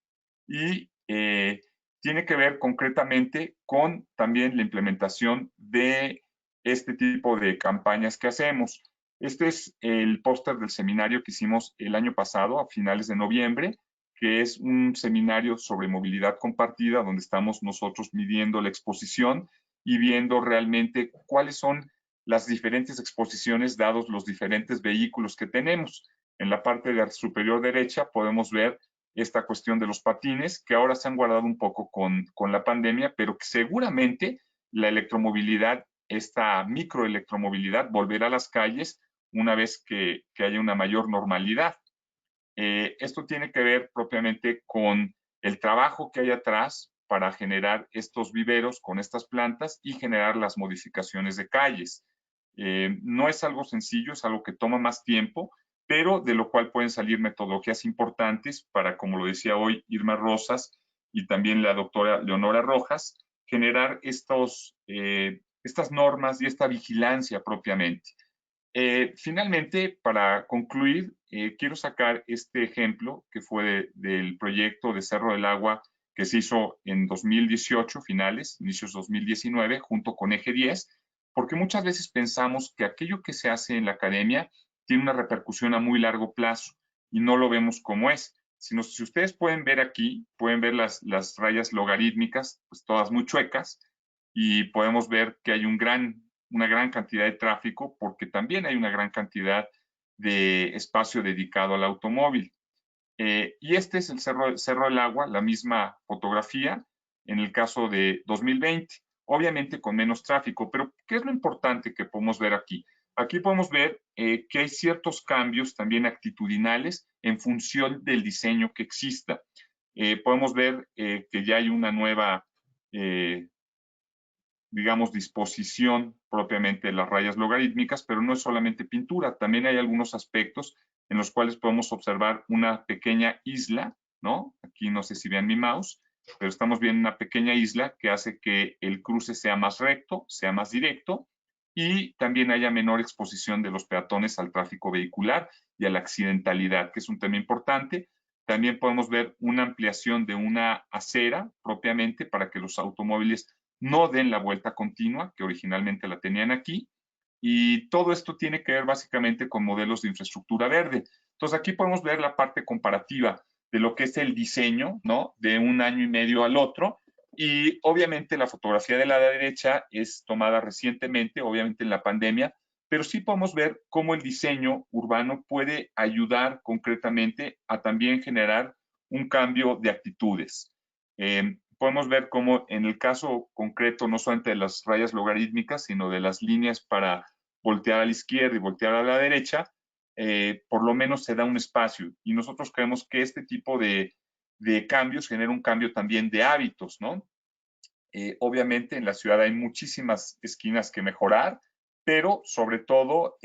y tiene que ver concretamente con también la implementación de este tipo de campañas que hacemos. Este es el póster del seminario que hicimos el año pasado, a finales de noviembre, que es un seminario sobre movilidad compartida, donde estamos nosotros midiendo la exposición y viendo realmente cuáles son las diferentes exposiciones dados los diferentes vehículos que tenemos. En la parte superior derecha podemos ver esta cuestión de los patines, que ahora se han guardado un poco con la pandemia, pero que seguramente la electromovilidad, esta microelectromovilidad, volverá a las calles una vez que haya una mayor normalidad. Esto tiene que ver propiamente con el trabajo que hay atrás para generar estos viveros con estas plantas y generar las modificaciones de calles. No es algo sencillo, es algo que toma más tiempo, pero de lo cual pueden salir metodologías importantes para, como lo decía hoy Irma Rosas y también la doctora Leonora Rojas, generar estas normas y esta vigilancia propiamente. Finalmente, para concluir, quiero sacar este ejemplo que fue del proyecto de Cerro del Agua que se hizo en 2018, finales, inicios 2019, junto con Eje 10, porque muchas veces pensamos que aquello que se hace en la academia tiene una repercusión a muy largo plazo y no lo vemos como es. Si ustedes pueden ver aquí, pueden ver las rayas logarítmicas, pues todas muy chuecas, y podemos ver que hay una gran cantidad de tráfico porque también hay una gran cantidad de espacio dedicado al automóvil. Y este es el Cerro del Agua, la misma fotografía en el caso de 2020, obviamente con menos tráfico, pero ¿qué es lo importante que podemos ver aquí? Aquí podemos ver que hay ciertos cambios también actitudinales en función del diseño que exista. Podemos ver que ya hay una nueva digamos, disposición propiamente de las rayas logarítmicas, pero no es solamente pintura, también hay algunos aspectos en los cuales podemos observar una pequeña isla, ¿no? Aquí no sé si vean mi mouse, pero estamos viendo una pequeña isla que hace que el cruce sea más recto, sea más directo, y también haya menor exposición de los peatones al tráfico vehicular y a la accidentalidad, que es un tema importante. También podemos ver una ampliación de una acera propiamente para que los automóviles no den la vuelta continua, que originalmente la tenían aquí, y todo esto tiene que ver básicamente con modelos de infraestructura verde. Entonces aquí podemos ver la parte comparativa de lo que es el diseño, ¿no? De un año y medio al otro, y obviamente la fotografía de la derecha es tomada recientemente, obviamente en la pandemia, pero sí podemos ver cómo el diseño urbano puede ayudar concretamente a también generar un cambio de actitudes. Podemos ver cómo en el caso concreto, no solamente de las rayas logarítmicas, sino de las líneas para voltear a la izquierda y voltear a la derecha, por lo menos se da un espacio. Y nosotros creemos que este tipo de cambios genera un cambio también de hábitos, ¿no? Obviamente en la ciudad hay muchísimas esquinas que mejorar, pero sobre todo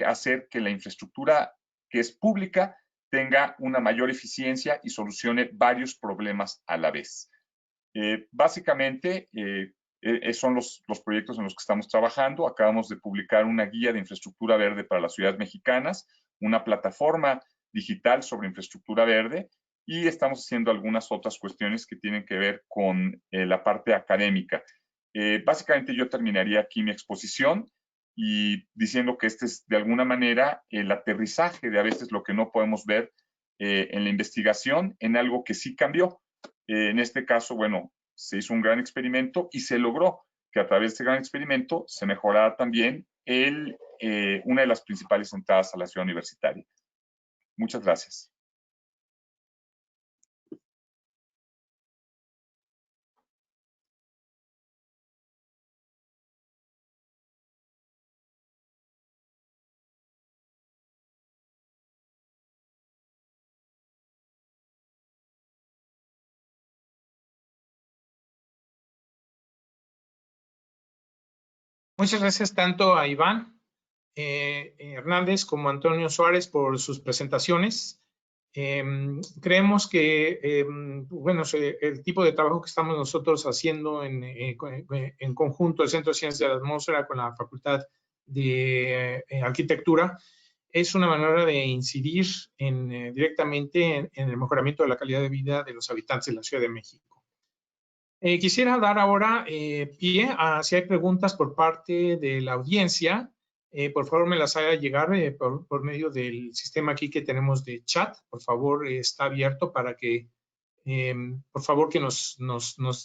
hacer que la infraestructura que es pública tenga una mayor eficiencia y solucione varios problemas a la vez. Básicamente, son los proyectos en los que estamos trabajando. Acabamos de publicar una guía de infraestructura verde para las ciudades mexicanas, una plataforma digital sobre infraestructura verde, y estamos haciendo algunas otras cuestiones que tienen que ver con la parte académica. Básicamente yo terminaría aquí mi exposición y diciendo que este es de alguna manera el aterrizaje de a veces lo que no podemos ver en la investigación en algo que sí cambió. En este caso, bueno, se hizo un gran experimento y se logró que a través de este gran experimento se mejorara también una de las principales entradas a la ciudad universitaria. Muchas gracias. Muchas gracias tanto a Iván Hernández como a Antonio Suárez por sus presentaciones. Creemos que, bueno, el tipo de trabajo que estamos nosotros haciendo en conjunto, el Centro de Ciencias de la Atmósfera con la Facultad de Arquitectura, es una manera de incidir directamente en el mejoramiento de la calidad de vida de los habitantes de la Ciudad de México. Quisiera dar ahora pie a si hay preguntas por parte de la audiencia. Por favor, me las haga llegar por medio del sistema aquí que tenemos de chat. Por favor, está abierto para que, por favor, que nos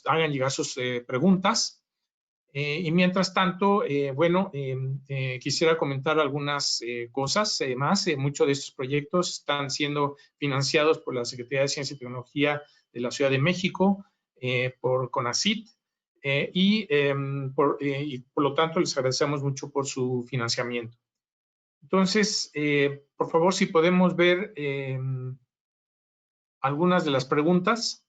hagan llegar sus preguntas. Y mientras tanto, bueno, quisiera comentar algunas cosas más. Muchos de estos proyectos están siendo financiados por la Secretaría de Ciencia y Tecnología de la Ciudad de México, por CONACYT, y por lo tanto les agradecemos mucho por su financiamiento. Entonces, por favor, si podemos ver algunas de las preguntas.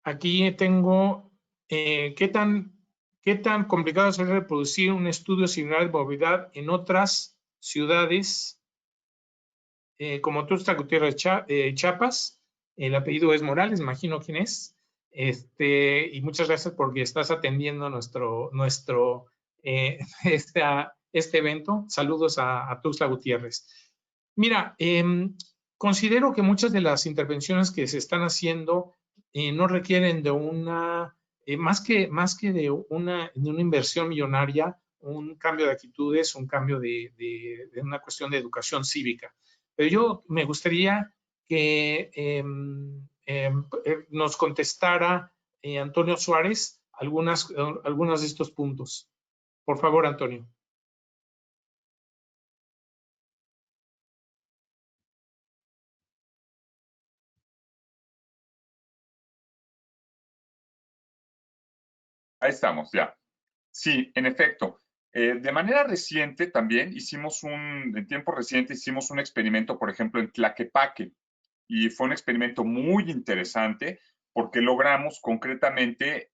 Aquí tengo, ¿qué tan complicado es reproducir un estudio similar de movilidad en otras ciudades como Tuxtla Gutiérrez, Chiapas? El apellido es Morales, imagino quién es. Y muchas gracias porque estás atendiendo este evento. Saludos a Tuxtla Gutiérrez. Mira, considero que muchas de las intervenciones que se están haciendo no requieren de más que de una inversión millonaria, un cambio de actitudes, un cambio de una cuestión de educación cívica. Pero yo me gustaría que nos contestara Antonio Suárez algunos de estos puntos. Por favor, Antonio. Ahí estamos, ya. Sí, en efecto. De manera reciente también en tiempo reciente hicimos un experimento, por ejemplo, en Tlaquepaque, y fue un experimento muy interesante porque logramos concretamente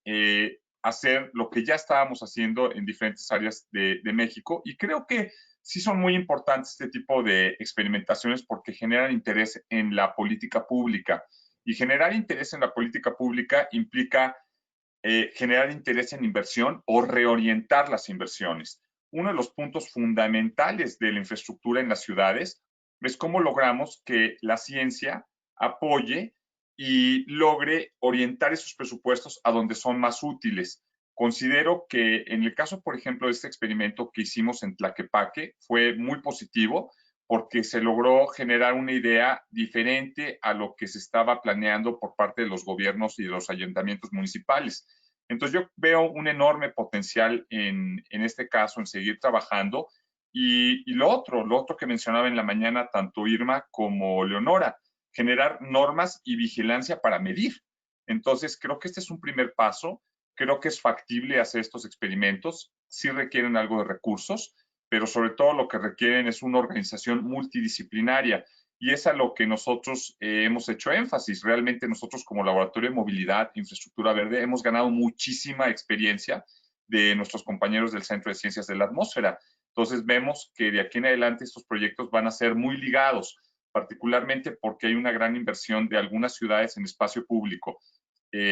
hacer lo que ya estábamos haciendo en diferentes áreas de México, y creo que sí son muy importantes este tipo de experimentaciones porque generan interés en la política pública, y generar interés en la política pública implica generar interés en inversión o reorientar las inversiones. Uno de los puntos fundamentales de la infraestructura en las ciudades es cómo logramos que la ciencia apoye y logre orientar esos presupuestos a donde son más útiles. Considero que en el caso, por ejemplo, de este experimento que hicimos en Tlaquepaque, fue muy positivo porque se logró generar una idea diferente a lo que se estaba planeando por parte de los gobiernos y de los ayuntamientos municipales. Entonces yo veo un enorme potencial en este caso, en seguir trabajando. Y lo otro que mencionaba en la mañana tanto Irma como Leonora, generar normas y vigilancia para medir. Entonces creo que este es un primer paso. Creo que es factible hacer estos experimentos. Sí requieren algo de recursos, pero sobre todo lo que requieren es una organización multidisciplinaria. Y es a lo que nosotros hemos hecho énfasis. Realmente nosotros como Laboratorio de Movilidad e Infraestructura Verde hemos ganado muchísima experiencia de nuestros compañeros del Centro de Ciencias de la Atmósfera. Entonces vemos que de aquí en adelante estos proyectos van a ser muy ligados, particularmente porque hay una gran inversión de algunas ciudades en espacio público.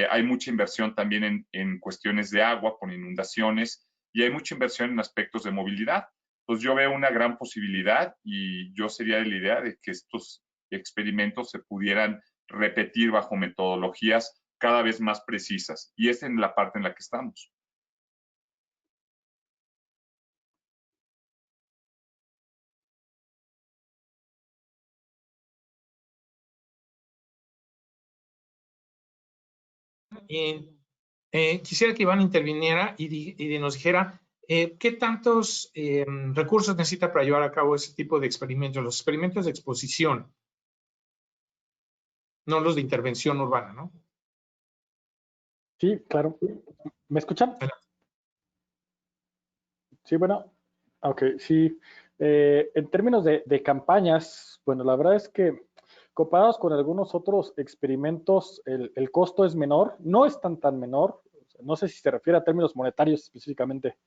Hay mucha inversión también en cuestiones de agua por inundaciones y hay mucha inversión en aspectos de movilidad. Entonces yo veo una gran posibilidad y yo sería de la idea de que estos experimentos se pudieran repetir bajo metodologías cada vez más precisas. Y esa es la parte en la que estamos. Quisiera que Iván interviniera y nos dijera qué tantos recursos necesita para llevar a cabo ese tipo de experimentos, los experimentos de exposición, no los de intervención urbana, ¿no? Sí, claro. ¿Me escuchan? Sí, bueno, ok, sí. En términos de campañas, bueno, la verdad es que comparados con algunos otros experimentos, el costo es menor, no es tan menor. No sé si se refiere a términos monetarios específicamente.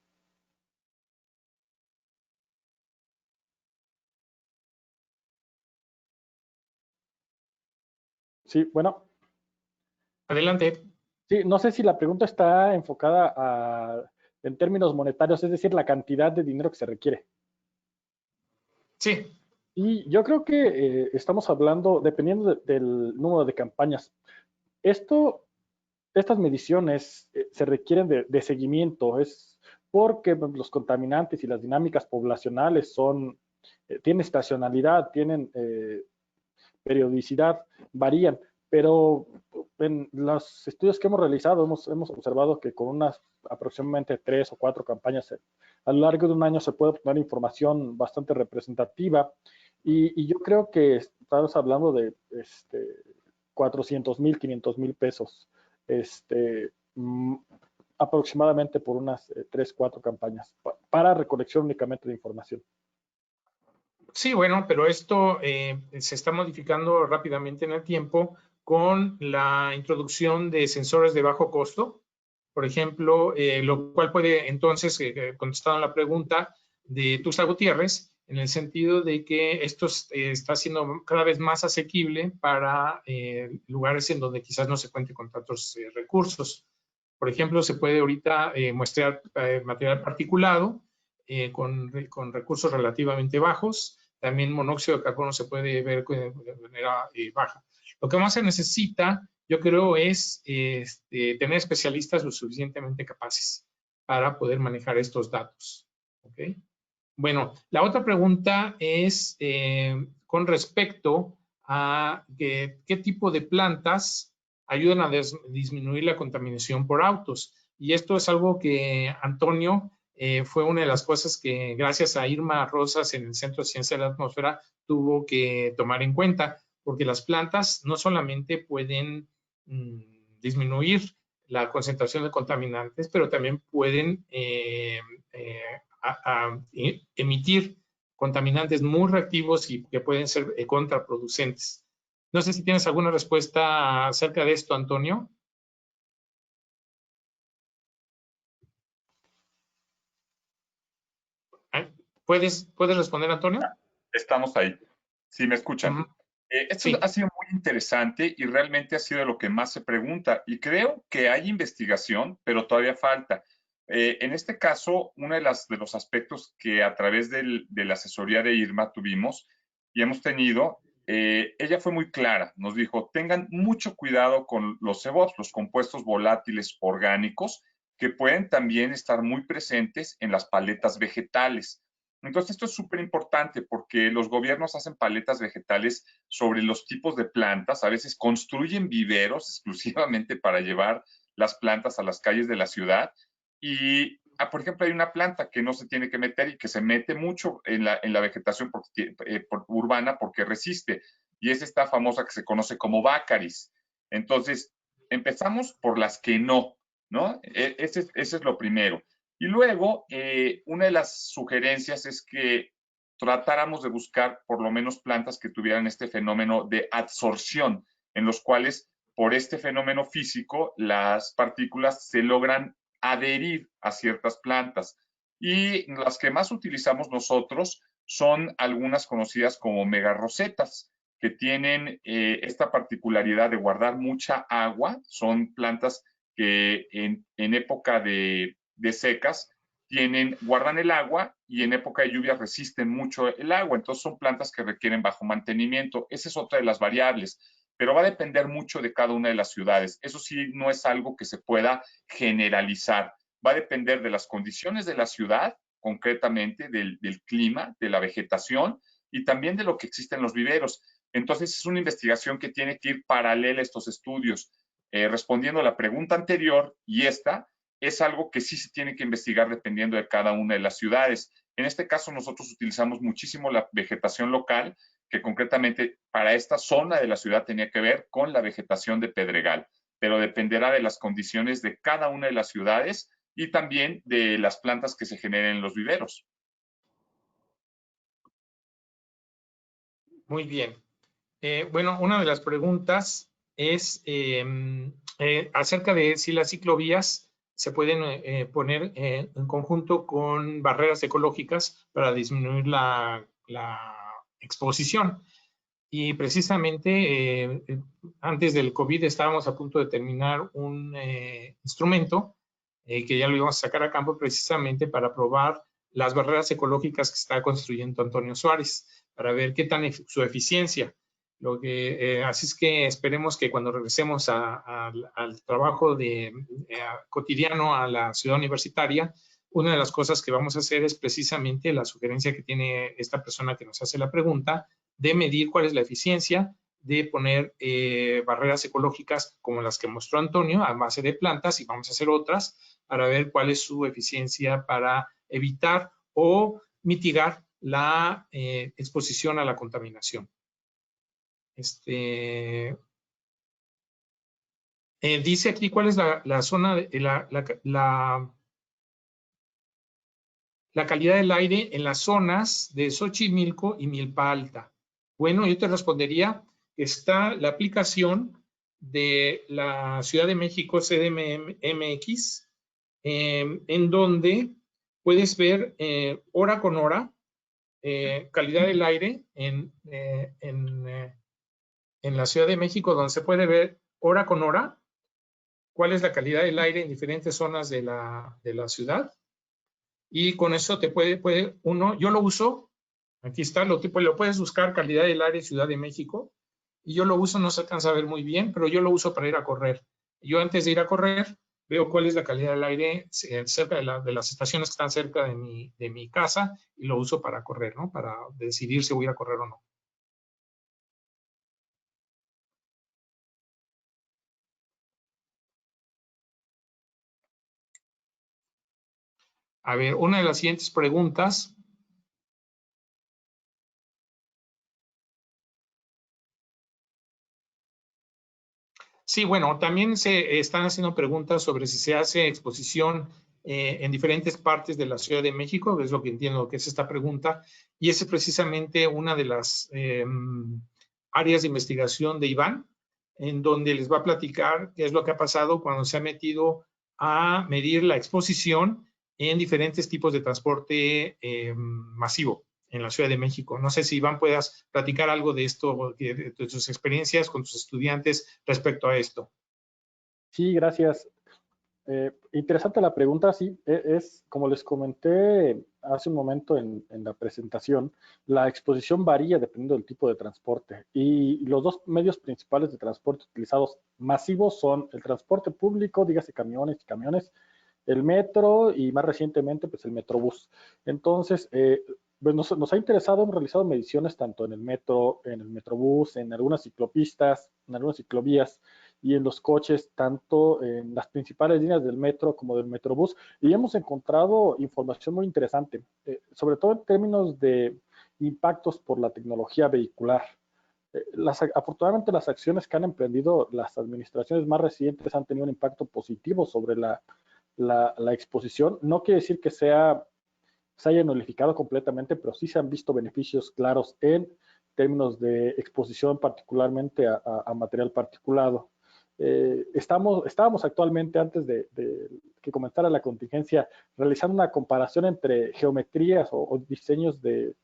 Sí, bueno, Adelante. sí, no sé si la pregunta está enfocada en términos monetarios, es decir, la cantidad de dinero que se requiere. Sí. Y yo creo que estamos hablando, dependiendo del número de campañas, estas mediciones se requieren de seguimiento, es porque los contaminantes y las dinámicas poblacionales tienen estacionalidad, tienen periodicidad, varían, pero en los estudios que hemos realizado hemos observado que con unas aproximadamente 3 o 4 campañas a lo largo de un año se puede obtener información bastante representativa y yo creo que estamos hablando de 400,000, 500,000 pesos aproximadamente por unas 3, 4 campañas para recolección únicamente de información. Sí, bueno, pero esto se está modificando rápidamente en el tiempo con la introducción de sensores de bajo costo, por ejemplo, lo cual puede entonces, contestando a la pregunta de Tuxtla Gutiérrez, en el sentido de que esto está siendo cada vez más asequible para lugares en donde quizás no se cuente con tantos recursos. Por ejemplo, se puede ahorita muestrear material particulado con recursos relativamente bajos. También monóxido de carbono se puede ver de manera baja. Lo que más se necesita, yo creo, es tener especialistas lo suficientemente capaces para poder manejar estos datos. ¿Okay? Bueno, la otra pregunta es con respecto a qué tipo de plantas ayudan a disminuir la contaminación por autos. Y esto es algo que Antonio fue una de las cosas que gracias a Irma Rosas en el Centro de Ciencia de la Atmósfera tuvo que tomar en cuenta, porque las plantas no solamente pueden disminuir la concentración de contaminantes, pero también pueden emitir contaminantes muy reactivos y que pueden ser contraproducentes. No sé si tienes alguna respuesta acerca de esto, Antonio. ¿Puedes responder, Antonio? Estamos ahí. Sí, me escuchan. Esto Sí. ha sido muy interesante y realmente ha sido lo que más se pregunta. Y creo que hay investigación, pero todavía falta. En este caso, uno de los aspectos que a través de la asesoría de Irma tuvimos y hemos tenido, ella fue muy clara. Nos dijo, tengan mucho cuidado con los CBOTs, los compuestos volátiles orgánicos, que pueden también estar muy presentes en las paletas vegetales. Entonces, esto es súper importante porque los gobiernos hacen paletas vegetales sobre los tipos de plantas, a veces construyen viveros exclusivamente para llevar las plantas a las calles de la ciudad y, por ejemplo, hay una planta que no se tiene que meter y que se mete mucho en la vegetación urbana porque resiste y es esta famosa que se conoce como Baccharis. Entonces, empezamos por las que no, ¿no? Ese es lo primero. Y luego, una de las sugerencias es que tratáramos de buscar por lo menos plantas que tuvieran este fenómeno de adsorción, en los cuales por este fenómeno físico las partículas se logran adherir a ciertas plantas. Y las que más utilizamos nosotros son algunas conocidas como megarosetas, que tienen esta particularidad de guardar mucha agua. Son plantas que en época de secas guardan el agua y en época de lluvia resisten mucho el agua. Entonces son plantas que requieren bajo mantenimiento. Esa es otra de las variables, pero va a depender mucho de cada una de las ciudades. Eso sí, no es algo que se pueda generalizar. Va a depender de las condiciones de la ciudad, concretamente del clima, de la vegetación y también de lo que existe en los viveros. Entonces es una investigación que tiene que ir paralela a estos estudios. Respondiendo a la pregunta anterior, y esta es algo que sí se tiene que investigar dependiendo de cada una de las ciudades. En este caso, nosotros utilizamos muchísimo la vegetación local, que concretamente para esta zona de la ciudad tenía que ver con la vegetación de pedregal, pero dependerá de las condiciones de cada una de las ciudades y también de las plantas que se generen en los viveros. Muy bien. Bueno, una de las preguntas es acerca de si las ciclovías se pueden poner en conjunto con barreras ecológicas para disminuir la exposición. Y precisamente antes del COVID estábamos a punto de terminar un instrumento que ya lo íbamos a sacar a campo precisamente para probar las barreras ecológicas que está construyendo Antonio Suárez, para ver qué tan su eficiencia. Así es que esperemos que cuando regresemos al trabajo cotidiano a la ciudad universitaria, una de las cosas que vamos a hacer es precisamente la sugerencia que tiene esta persona que nos hace la pregunta, de medir cuál es la eficiencia de poner barreras ecológicas como las que mostró Antonio a base de plantas, y vamos a hacer otras para ver cuál es su eficiencia para evitar o mitigar la exposición a la contaminación. Dice aquí cuál es la zona, la calidad del aire en las zonas de Xochimilco y Milpa Alta. Bueno, yo te respondería que está la aplicación de la Ciudad de México CDMX, en donde puedes ver hora con hora calidad del aire en la Ciudad de México, donde se puede ver hora con hora cuál es la calidad del aire en diferentes zonas de la ciudad. Y con eso te puede uno, yo lo uso, aquí está, lo puedes buscar calidad del aire Ciudad de México, y yo lo uso, no se alcanza a ver muy bien, pero yo lo uso para ir a correr. Yo antes de ir a correr, veo cuál es la calidad del aire cerca de las estaciones que están cerca de mi casa, y lo uso para correr, ¿no? Para decidir si voy a ir a correr o no. A ver, una de las siguientes preguntas. Sí, bueno, también se están haciendo preguntas sobre si se hace exposición en diferentes partes de la Ciudad de México, es lo que entiendo que es esta pregunta, y esa es precisamente una de las áreas de investigación de Iván, en donde les va a platicar qué es lo que ha pasado cuando se ha metido a medir la exposición en diferentes tipos de transporte masivo en la Ciudad de México. No sé si, Iván, puedas platicar algo de esto, de tus experiencias con tus estudiantes respecto a esto. Sí, gracias. Interesante la pregunta, sí, es como les comenté hace un momento en la presentación, la exposición varía dependiendo del tipo de transporte, y los dos medios principales de transporte utilizados masivos son el transporte público, dígase camiones, el metro y más recientemente pues el metrobús. Entonces, pues nos ha interesado, hemos realizado mediciones tanto en el metro, en el metrobús, en algunas ciclopistas, en algunas ciclovías y en los coches, tanto en las principales líneas del metro como del metrobús, y hemos encontrado información muy interesante, sobre todo en términos de impactos por la tecnología vehicular. Afortunadamente las acciones que han emprendido las administraciones más recientes han tenido un impacto positivo sobre la la exposición. No quiere decir que se haya nulificado completamente, pero sí se han visto beneficios claros en términos de exposición, particularmente a material particulado. Estábamos actualmente, antes de que comenzara la contingencia, realizando una comparación entre geometrías o diseños de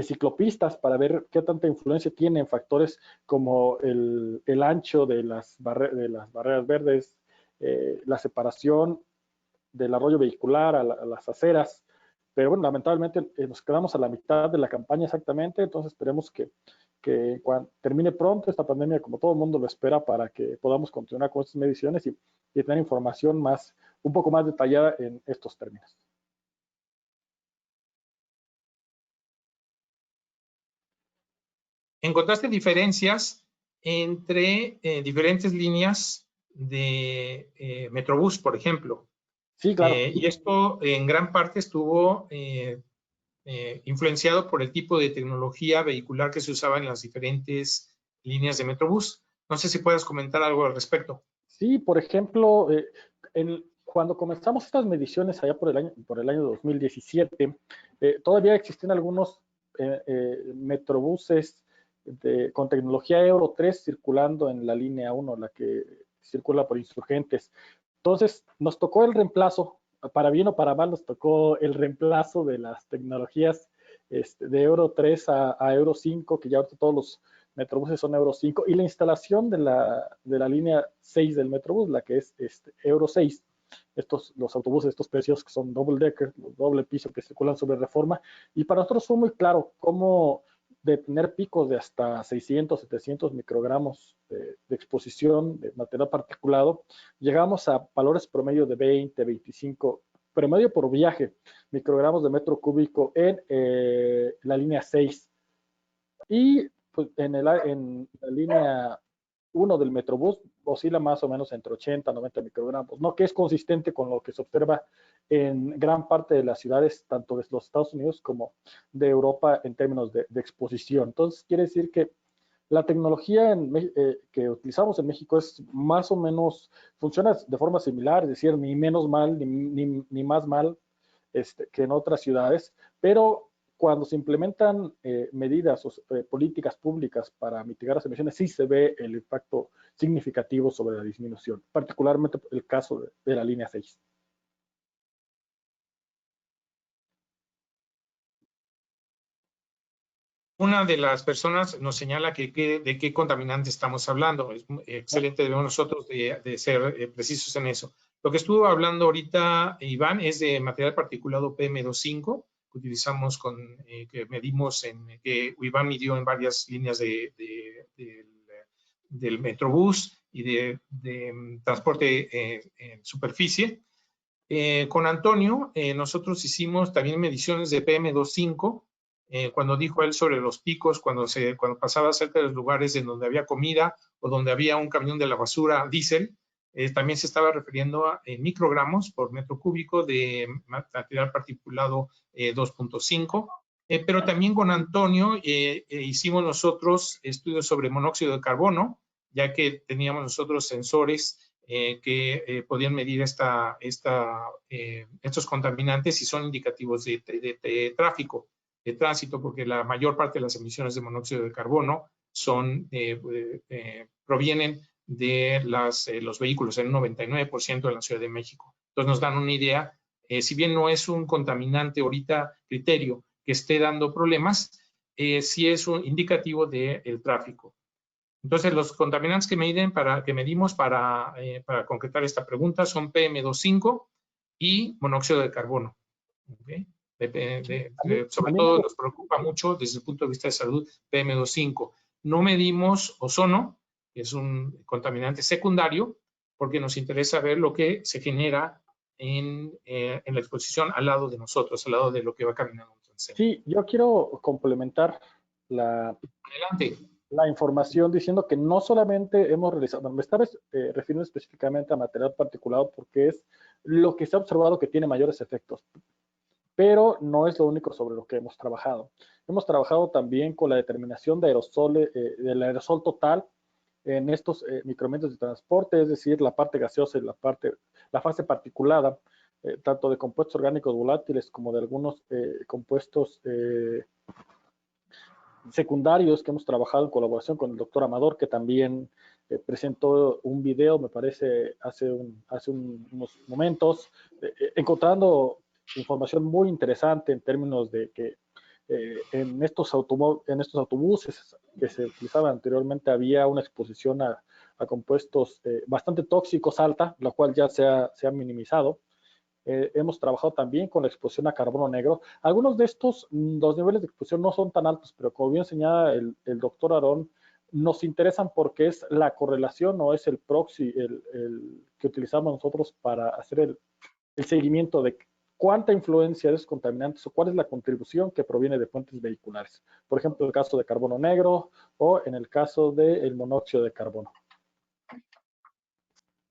ciclopistas para ver qué tanta influencia tienen factores como el ancho de las barreras verdes, la separación del arroyo vehicular a las aceras. Pero bueno, lamentablemente nos quedamos a la mitad de la campaña exactamente, entonces esperemos que cuando termine pronto esta pandemia, como todo el mundo lo espera, para que podamos continuar con estas mediciones y tener información un poco más detallada en estos términos. ¿Encontraste diferencias entre diferentes líneas de Metrobús, por ejemplo? Sí, claro. Y esto en gran parte estuvo influenciado por el tipo de tecnología vehicular que se usaba en las diferentes líneas de Metrobús. No sé si puedes comentar algo al respecto. Sí, por ejemplo, cuando comenzamos estas mediciones allá por el año 2017, todavía existían algunos metrobuses con tecnología Euro 3 circulando en la línea 1, la que circula por Insurgentes. Entonces, nos tocó el reemplazo, para bien o para mal, nos tocó el reemplazo de las tecnologías de Euro 3 a Euro 5, que ya ahorita todos los Metrobuses son Euro 5, y la instalación de la línea 6 del Metrobús, la que es Euro 6. Los autobuses, estos preciosos que son double decker, doble piso, que circulan sobre Reforma, y para nosotros fue muy claro cómo de tener picos de hasta 600, 700 microgramos de exposición de material particulado, llegamos a valores promedio de 20, 25, promedio por viaje, microgramos de metro cúbico en la línea 6. Y pues, en la línea 1 del Metrobús oscila más o menos entre 80 y 90 microgramos, ¿no? Que es consistente con lo que se observa en gran parte de las ciudades, tanto de los Estados Unidos como de Europa en términos de exposición. Entonces, quiere decir que la tecnología que utilizamos en México es más o menos, funciona de forma similar, es decir, ni menos mal ni más mal que en otras ciudades, pero cuando se implementan medidas o políticas públicas para mitigar las emisiones, sí se ve el impacto significativo sobre la disminución, particularmente el caso de la línea 6. Una de las personas nos señala de qué contaminante estamos hablando. Es excelente, debemos nosotros de ser precisos en eso. Lo que estuvo hablando ahorita Iván es de material particulado PM2.5, que utilizamos que medimos que Iván midió en varias líneas del Metrobús y de transporte en superficie. Con Antonio, nosotros hicimos también mediciones de PM2.5, cuando dijo él sobre los picos, cuando pasaba cerca de los lugares en donde había comida o donde había un camión de la basura diésel, también se estaba refiriendo a microgramos por metro cúbico de material particulado 2.5. Pero también con Antonio hicimos nosotros estudios sobre monóxido de carbono, ya que teníamos nosotros sensores que podían medir estos contaminantes y son indicativos de tráfico, de tránsito, porque la mayor parte de las emisiones de monóxido de carbono provienen de los vehículos, en un 99% en la Ciudad de México. Entonces nos dan una idea, si bien no es un contaminante ahorita criterio que esté dando problemas, sí es un indicativo del tráfico. Entonces, los contaminantes que medimos para concretar esta pregunta son PM2.5 y monóxido de carbono. ¿Okay? Sobre todo nos preocupa mucho desde el punto de vista de salud PM2.5. No medimos ozono, que es un contaminante secundario, porque nos interesa ver lo que se genera en la exposición al lado de nosotros, al lado de lo que va caminando. Sí, yo quiero complementar la información diciendo que no solamente hemos realizado, me estaba refiriendo específicamente a material particulado porque es lo que se ha observado que tiene mayores efectos, pero no es lo único sobre lo que hemos trabajado. Hemos trabajado también con la determinación de aerosoles, del aerosol total en estos microambientes de transporte, es decir, la parte gaseosa y la fase particulada, tanto de compuestos orgánicos volátiles como de algunos compuestos secundarios que hemos trabajado en colaboración con el doctor Amador, que también presentó un video, me parece, hace unos momentos, encontrando información muy interesante en términos de que en estos autobuses que se utilizaban anteriormente había una exposición a compuestos bastante tóxicos alta, la cual ya se ha minimizado. Hemos trabajado también con la exposición a carbono negro. Algunos de estos, los niveles de exposición no son tan altos, pero como bien señala el doctor Aarón, nos interesan porque es la correlación o es el proxy el que utilizamos nosotros para hacer el seguimiento de cuánta influencia de esos contaminantes o cuál es la contribución que proviene de fuentes vehiculares. Por ejemplo, en el caso de carbono negro o en el caso del monóxido de carbono.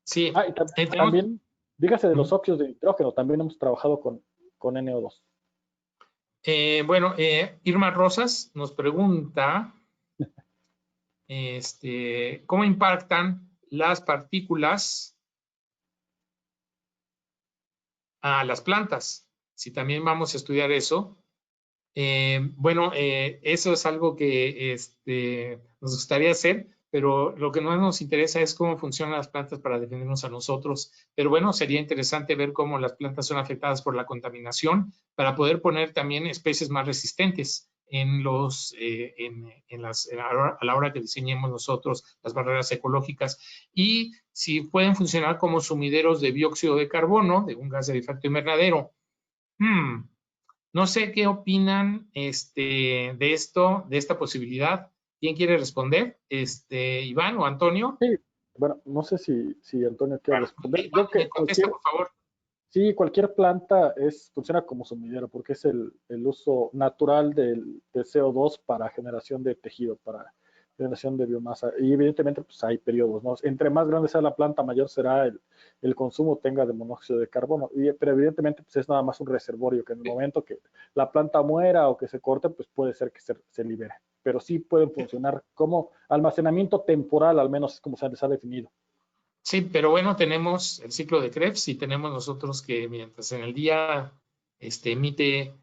Sí, y también, dígase de los óxidos de nitrógeno, también hemos trabajado con NO2. Bueno, Irma Rosas nos pregunta ¿cómo impactan las partículas a las plantas? Si también vamos a estudiar eso. Bueno, eso es algo que nos gustaría hacer, pero lo que más nos interesa es cómo funcionan las plantas para defendernos a nosotros. Pero bueno, sería interesante ver cómo las plantas son afectadas por la contaminación para poder poner también especies más resistentes a la hora que diseñemos nosotros las barreras ecológicas, y si pueden funcionar como sumideros de dióxido de carbono, de un gas de efecto invernadero. No sé qué opinan de esto, de esta posibilidad. ¿Quién quiere responder? ¿Iván o Antonio? Sí, bueno, no sé si Antonio quiere responder. Iván, me contesta, por favor. Sí, cualquier planta funciona como sumidero porque es el uso natural del CO2 para generación de tejido, para generación de biomasa. Y evidentemente pues hay periodos, ¿no? Entre más grande sea la planta, mayor será el consumo tenga de monóxido de carbono. Pero evidentemente pues es nada más un reservorio que en el momento que la planta muera o que se corte, pues puede ser que se libere. Pero sí pueden funcionar como almacenamiento temporal, al menos es como se les ha definido. Sí, pero bueno, tenemos el ciclo de Krebs y tenemos nosotros que mientras en el día emite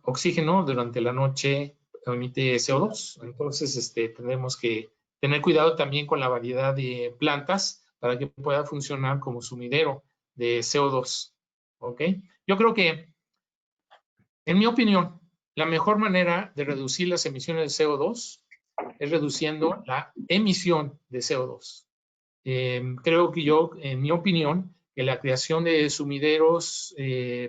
oxígeno, durante la noche emite CO2. Entonces, tenemos que tener cuidado también con la variedad de plantas para que pueda funcionar como sumidero de CO2. ¿Ok? Yo creo que, en mi opinión, la mejor manera de reducir las emisiones de CO2 es reduciendo la emisión de CO2. Creo que yo, en mi opinión, que la creación de sumideros,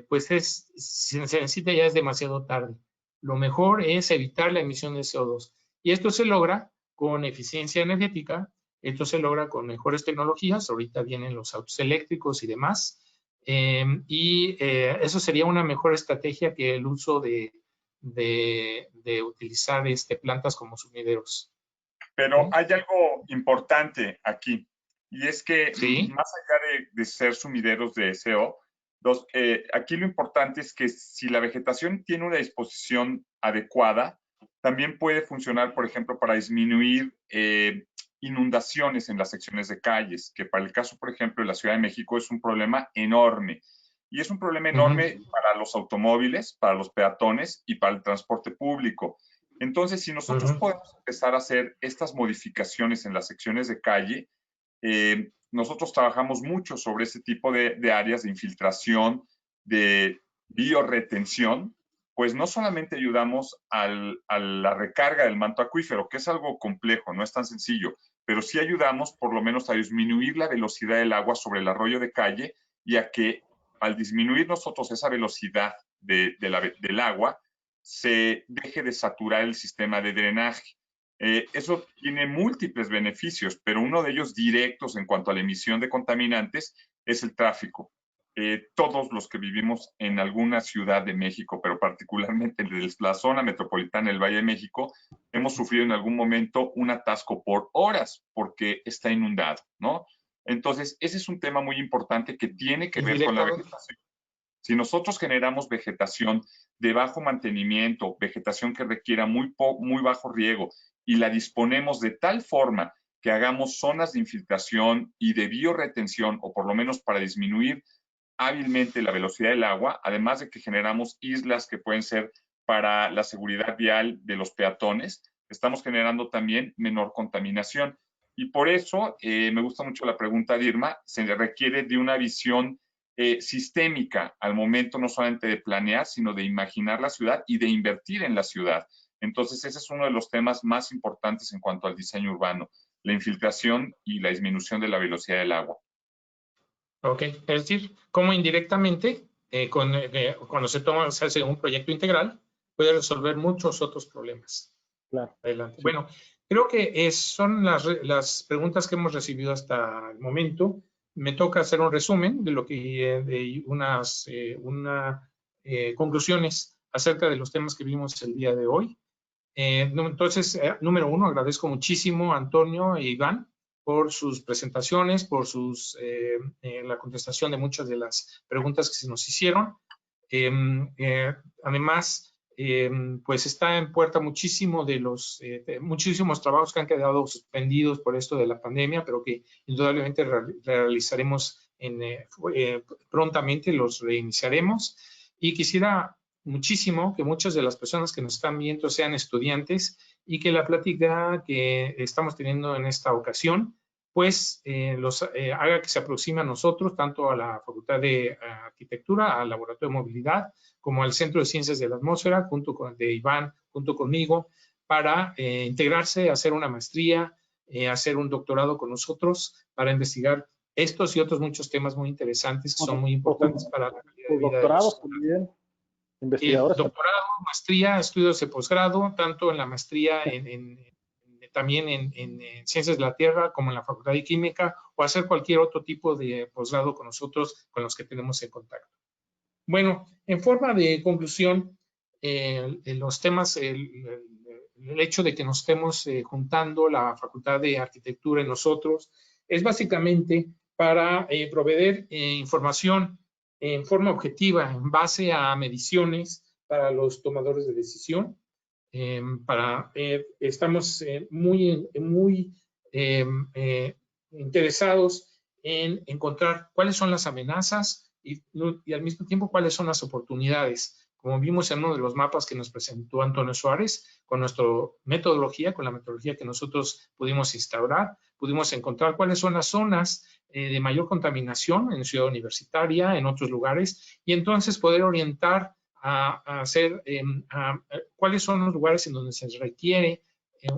pues si se necesita ya es demasiado tarde. Lo mejor es evitar la emisión de CO2. Y esto se logra con eficiencia energética, esto se logra con mejores tecnologías, ahorita vienen los autos eléctricos y demás, eso sería una mejor estrategia que el uso de utilizar plantas como sumideros. Pero hay algo importante aquí, y es que ¿Sí? más allá de ser sumideros de CO, aquí lo importante es que si la vegetación tiene una disposición adecuada, también puede funcionar, por ejemplo, para disminuir inundaciones en las secciones de calles, que para el caso, por ejemplo, de la Ciudad de México es un problema enorme. Y es un problema enorme para los automóviles, para los peatones y para el transporte público. Entonces, si nosotros podemos empezar a hacer estas modificaciones en las secciones de calle, nosotros trabajamos mucho sobre ese tipo de áreas de infiltración, de biorretención, pues no solamente ayudamos a la recarga del manto acuífero, que es algo complejo, no es tan sencillo, pero sí ayudamos por lo menos a disminuir la velocidad del agua sobre el arroyo de calle, y a que al disminuir nosotros esa velocidad del agua, se deje de saturar el sistema de drenaje. Eso tiene múltiples beneficios, pero uno de ellos directos en cuanto a la emisión de contaminantes es el tráfico. Todos los que vivimos en alguna ciudad de México, pero particularmente en la zona metropolitana del Valle de México, hemos sufrido en algún momento un atasco por horas porque está inundado, ¿no? Entonces, ese es un tema muy importante que tiene que ver con la vegetación. Si nosotros generamos vegetación de bajo mantenimiento, vegetación que requiera muy bajo riego, y la disponemos de tal forma que hagamos zonas de infiltración y de biorretención, o por lo menos para disminuir hábilmente la velocidad del agua, además de que generamos islas que pueden ser para la seguridad vial de los peatones, estamos generando también menor contaminación. Y por eso me gusta mucho la pregunta de Irma, se requiere de una visión sistémica al momento no solamente de planear, sino de imaginar la ciudad y de invertir en la ciudad. Entonces, ese es uno de los temas más importantes en cuanto al diseño urbano, la infiltración y la disminución de la velocidad del agua. Ok, es decir, como indirectamente, cuando se hace un proyecto integral, puede resolver muchos otros problemas. Claro. Adelante. Sí. Bueno, creo que son las preguntas que hemos recibido hasta el momento. Me toca hacer un resumen de lo que de unas conclusiones acerca de los temas que vimos el día de hoy. Entonces, número uno, agradezco muchísimo a Antonio e Iván por sus presentaciones, por la contestación de muchas de las preguntas que se nos hicieron. Además, pues está en puerta muchísimo de muchísimos trabajos que han quedado suspendidos por esto de la pandemia, pero que indudablemente realizaremos prontamente, los reiniciaremos. Y quisiera muchísimo que muchas de las personas que nos están viendo sean estudiantes y que la plática que estamos teniendo en esta ocasión pues haga que se aproxime a nosotros, tanto a la Facultad de Arquitectura, al Laboratorio de Movilidad, como al Centro de Ciencias de la Atmósfera, junto con Iván, junto conmigo, para integrarse, hacer una maestría, hacer un doctorado con nosotros, para investigar estos y otros muchos temas muy interesantes que son muy importantes para la calidad de vida. Doctorados también, investigadores. Doctorado, maestría, estudios de posgrado, tanto en la maestría también en Ciencias de la Tierra, como en la Facultad de Química, o hacer cualquier otro tipo de posgrado con nosotros, con los que tenemos en contacto. Bueno, en forma de conclusión, los temas, el hecho de que nos estemos juntando la Facultad de Arquitectura y nosotros, es básicamente para proveer información en forma objetiva, en base a mediciones para los tomadores de decisión. Estamos muy interesados en encontrar cuáles son las amenazas y al mismo tiempo cuáles son las oportunidades. Como vimos en uno de los mapas que nos presentó Antonio Suárez, con nuestra metodología, con la metodología que nosotros pudimos instaurar, pudimos encontrar cuáles son las zonas de mayor contaminación en Ciudad Universitaria, en otros lugares, y entonces poder orientar a hacer cuáles son los lugares en donde se requiere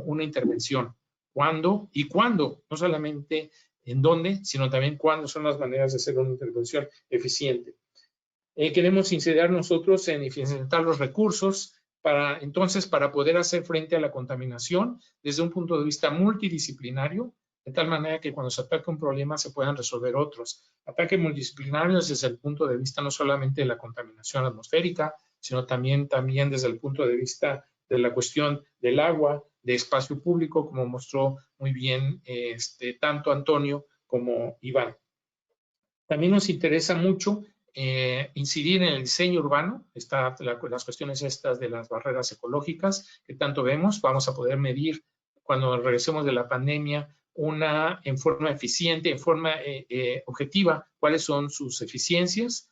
una intervención, cuándo y cuándo, no solamente en dónde, sino también cuándo son las maneras de hacer una intervención eficiente. Queremos incidir nosotros en eficientar los recursos para poder hacer frente a la contaminación desde un punto de vista multidisciplinario, de tal manera que cuando se ataque un problema se puedan resolver otros. Ataques multidisciplinarios desde el punto de vista no solamente de la contaminación atmosférica, sino también desde el punto de vista de la cuestión del agua, de espacio público, como mostró muy bien tanto Antonio como Iván. También nos interesa mucho incidir en el diseño urbano, las cuestiones estas de las barreras ecológicas que tanto vemos. Vamos a poder medir cuando regresemos de la pandemia en forma eficiente, en forma objetiva, cuáles son sus eficiencias,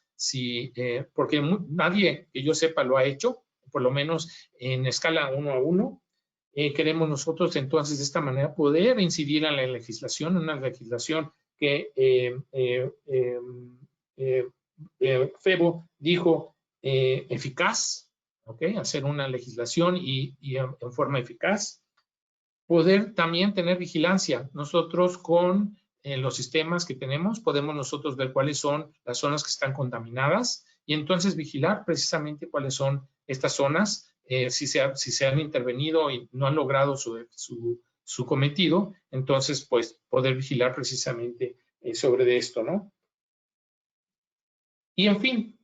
porque nadie que yo sepa lo ha hecho, por lo menos en escala 1 a 1. Queremos nosotros entonces de esta manera poder incidir en la legislación, una legislación que Febo dijo eficaz, ¿okay? Hacer una legislación y en forma eficaz. Poder también tener vigilancia. Nosotros con los sistemas que tenemos podemos nosotros ver cuáles son las zonas que están contaminadas y entonces vigilar precisamente cuáles son estas zonas, si se han intervenido y no han logrado su cometido, entonces pues poder vigilar precisamente sobre esto, ¿no? Y en fin,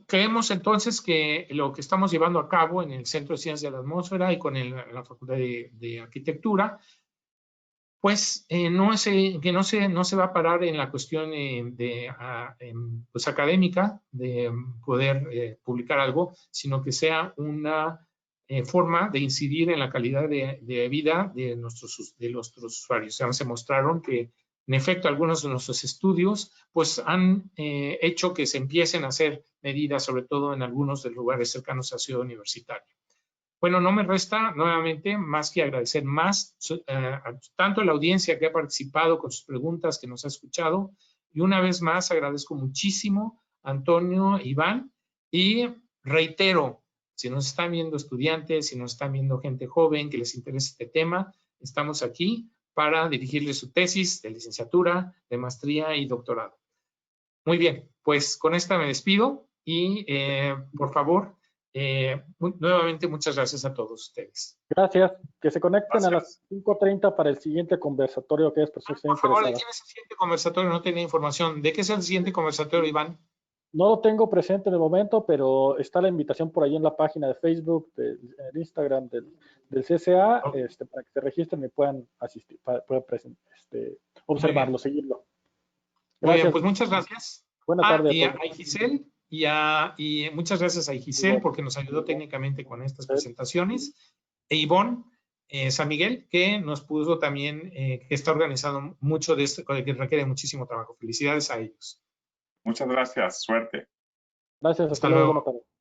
creemos entonces que lo que estamos llevando a cabo en el Centro de Ciencias de la Atmósfera y con la Facultad de Arquitectura, pues no se va a parar en la cuestión pues, académica de poder publicar algo, sino que sea una forma de incidir en la calidad de vida de nuestros usuarios. Ya se mostraron que, en efecto, algunos de nuestros estudios pues, han hecho que se empiecen a hacer medidas, sobre todo en algunos de los lugares cercanos a Ciudad Universitaria. Bueno, no me resta nuevamente más que agradecer tanto a la audiencia que ha participado con sus preguntas, que nos ha escuchado, y una vez más agradezco muchísimo a Antonio, Iván, y reitero, si nos están viendo estudiantes, si nos están viendo gente joven que les interesa este tema, estamos aquí para dirigirles su tesis de licenciatura, de maestría y doctorado. Muy bien, pues con esta me despido y por favor, nuevamente muchas gracias a todos ustedes. Gracias. Que se conecten Gracias. a las 5:30 para el siguiente conversatorio que es personas que estén Por favor, ¿de interesadas. quién es el siguiente conversatorio? No tenía información. ¿De qué es el siguiente conversatorio, Iván? No lo tengo presente en el momento, pero está la invitación por ahí en la página de Facebook, del Instagram del CCA, Ok. para que se registren y puedan asistir, puedan observarlo, seguirlo. Muy bien, Gracias. pues muchas gracias. Buenas tardes Y a a todos. Giselle, y muchas gracias a Giselle porque nos ayudó técnicamente con estas presentaciones. E Ivonne San Miguel, que nos puso también, que está organizando mucho de esto, que requiere muchísimo trabajo. Felicidades a ellos. Muchas gracias. Suerte. Gracias, Hasta hasta luego. luego. Buenas tardes.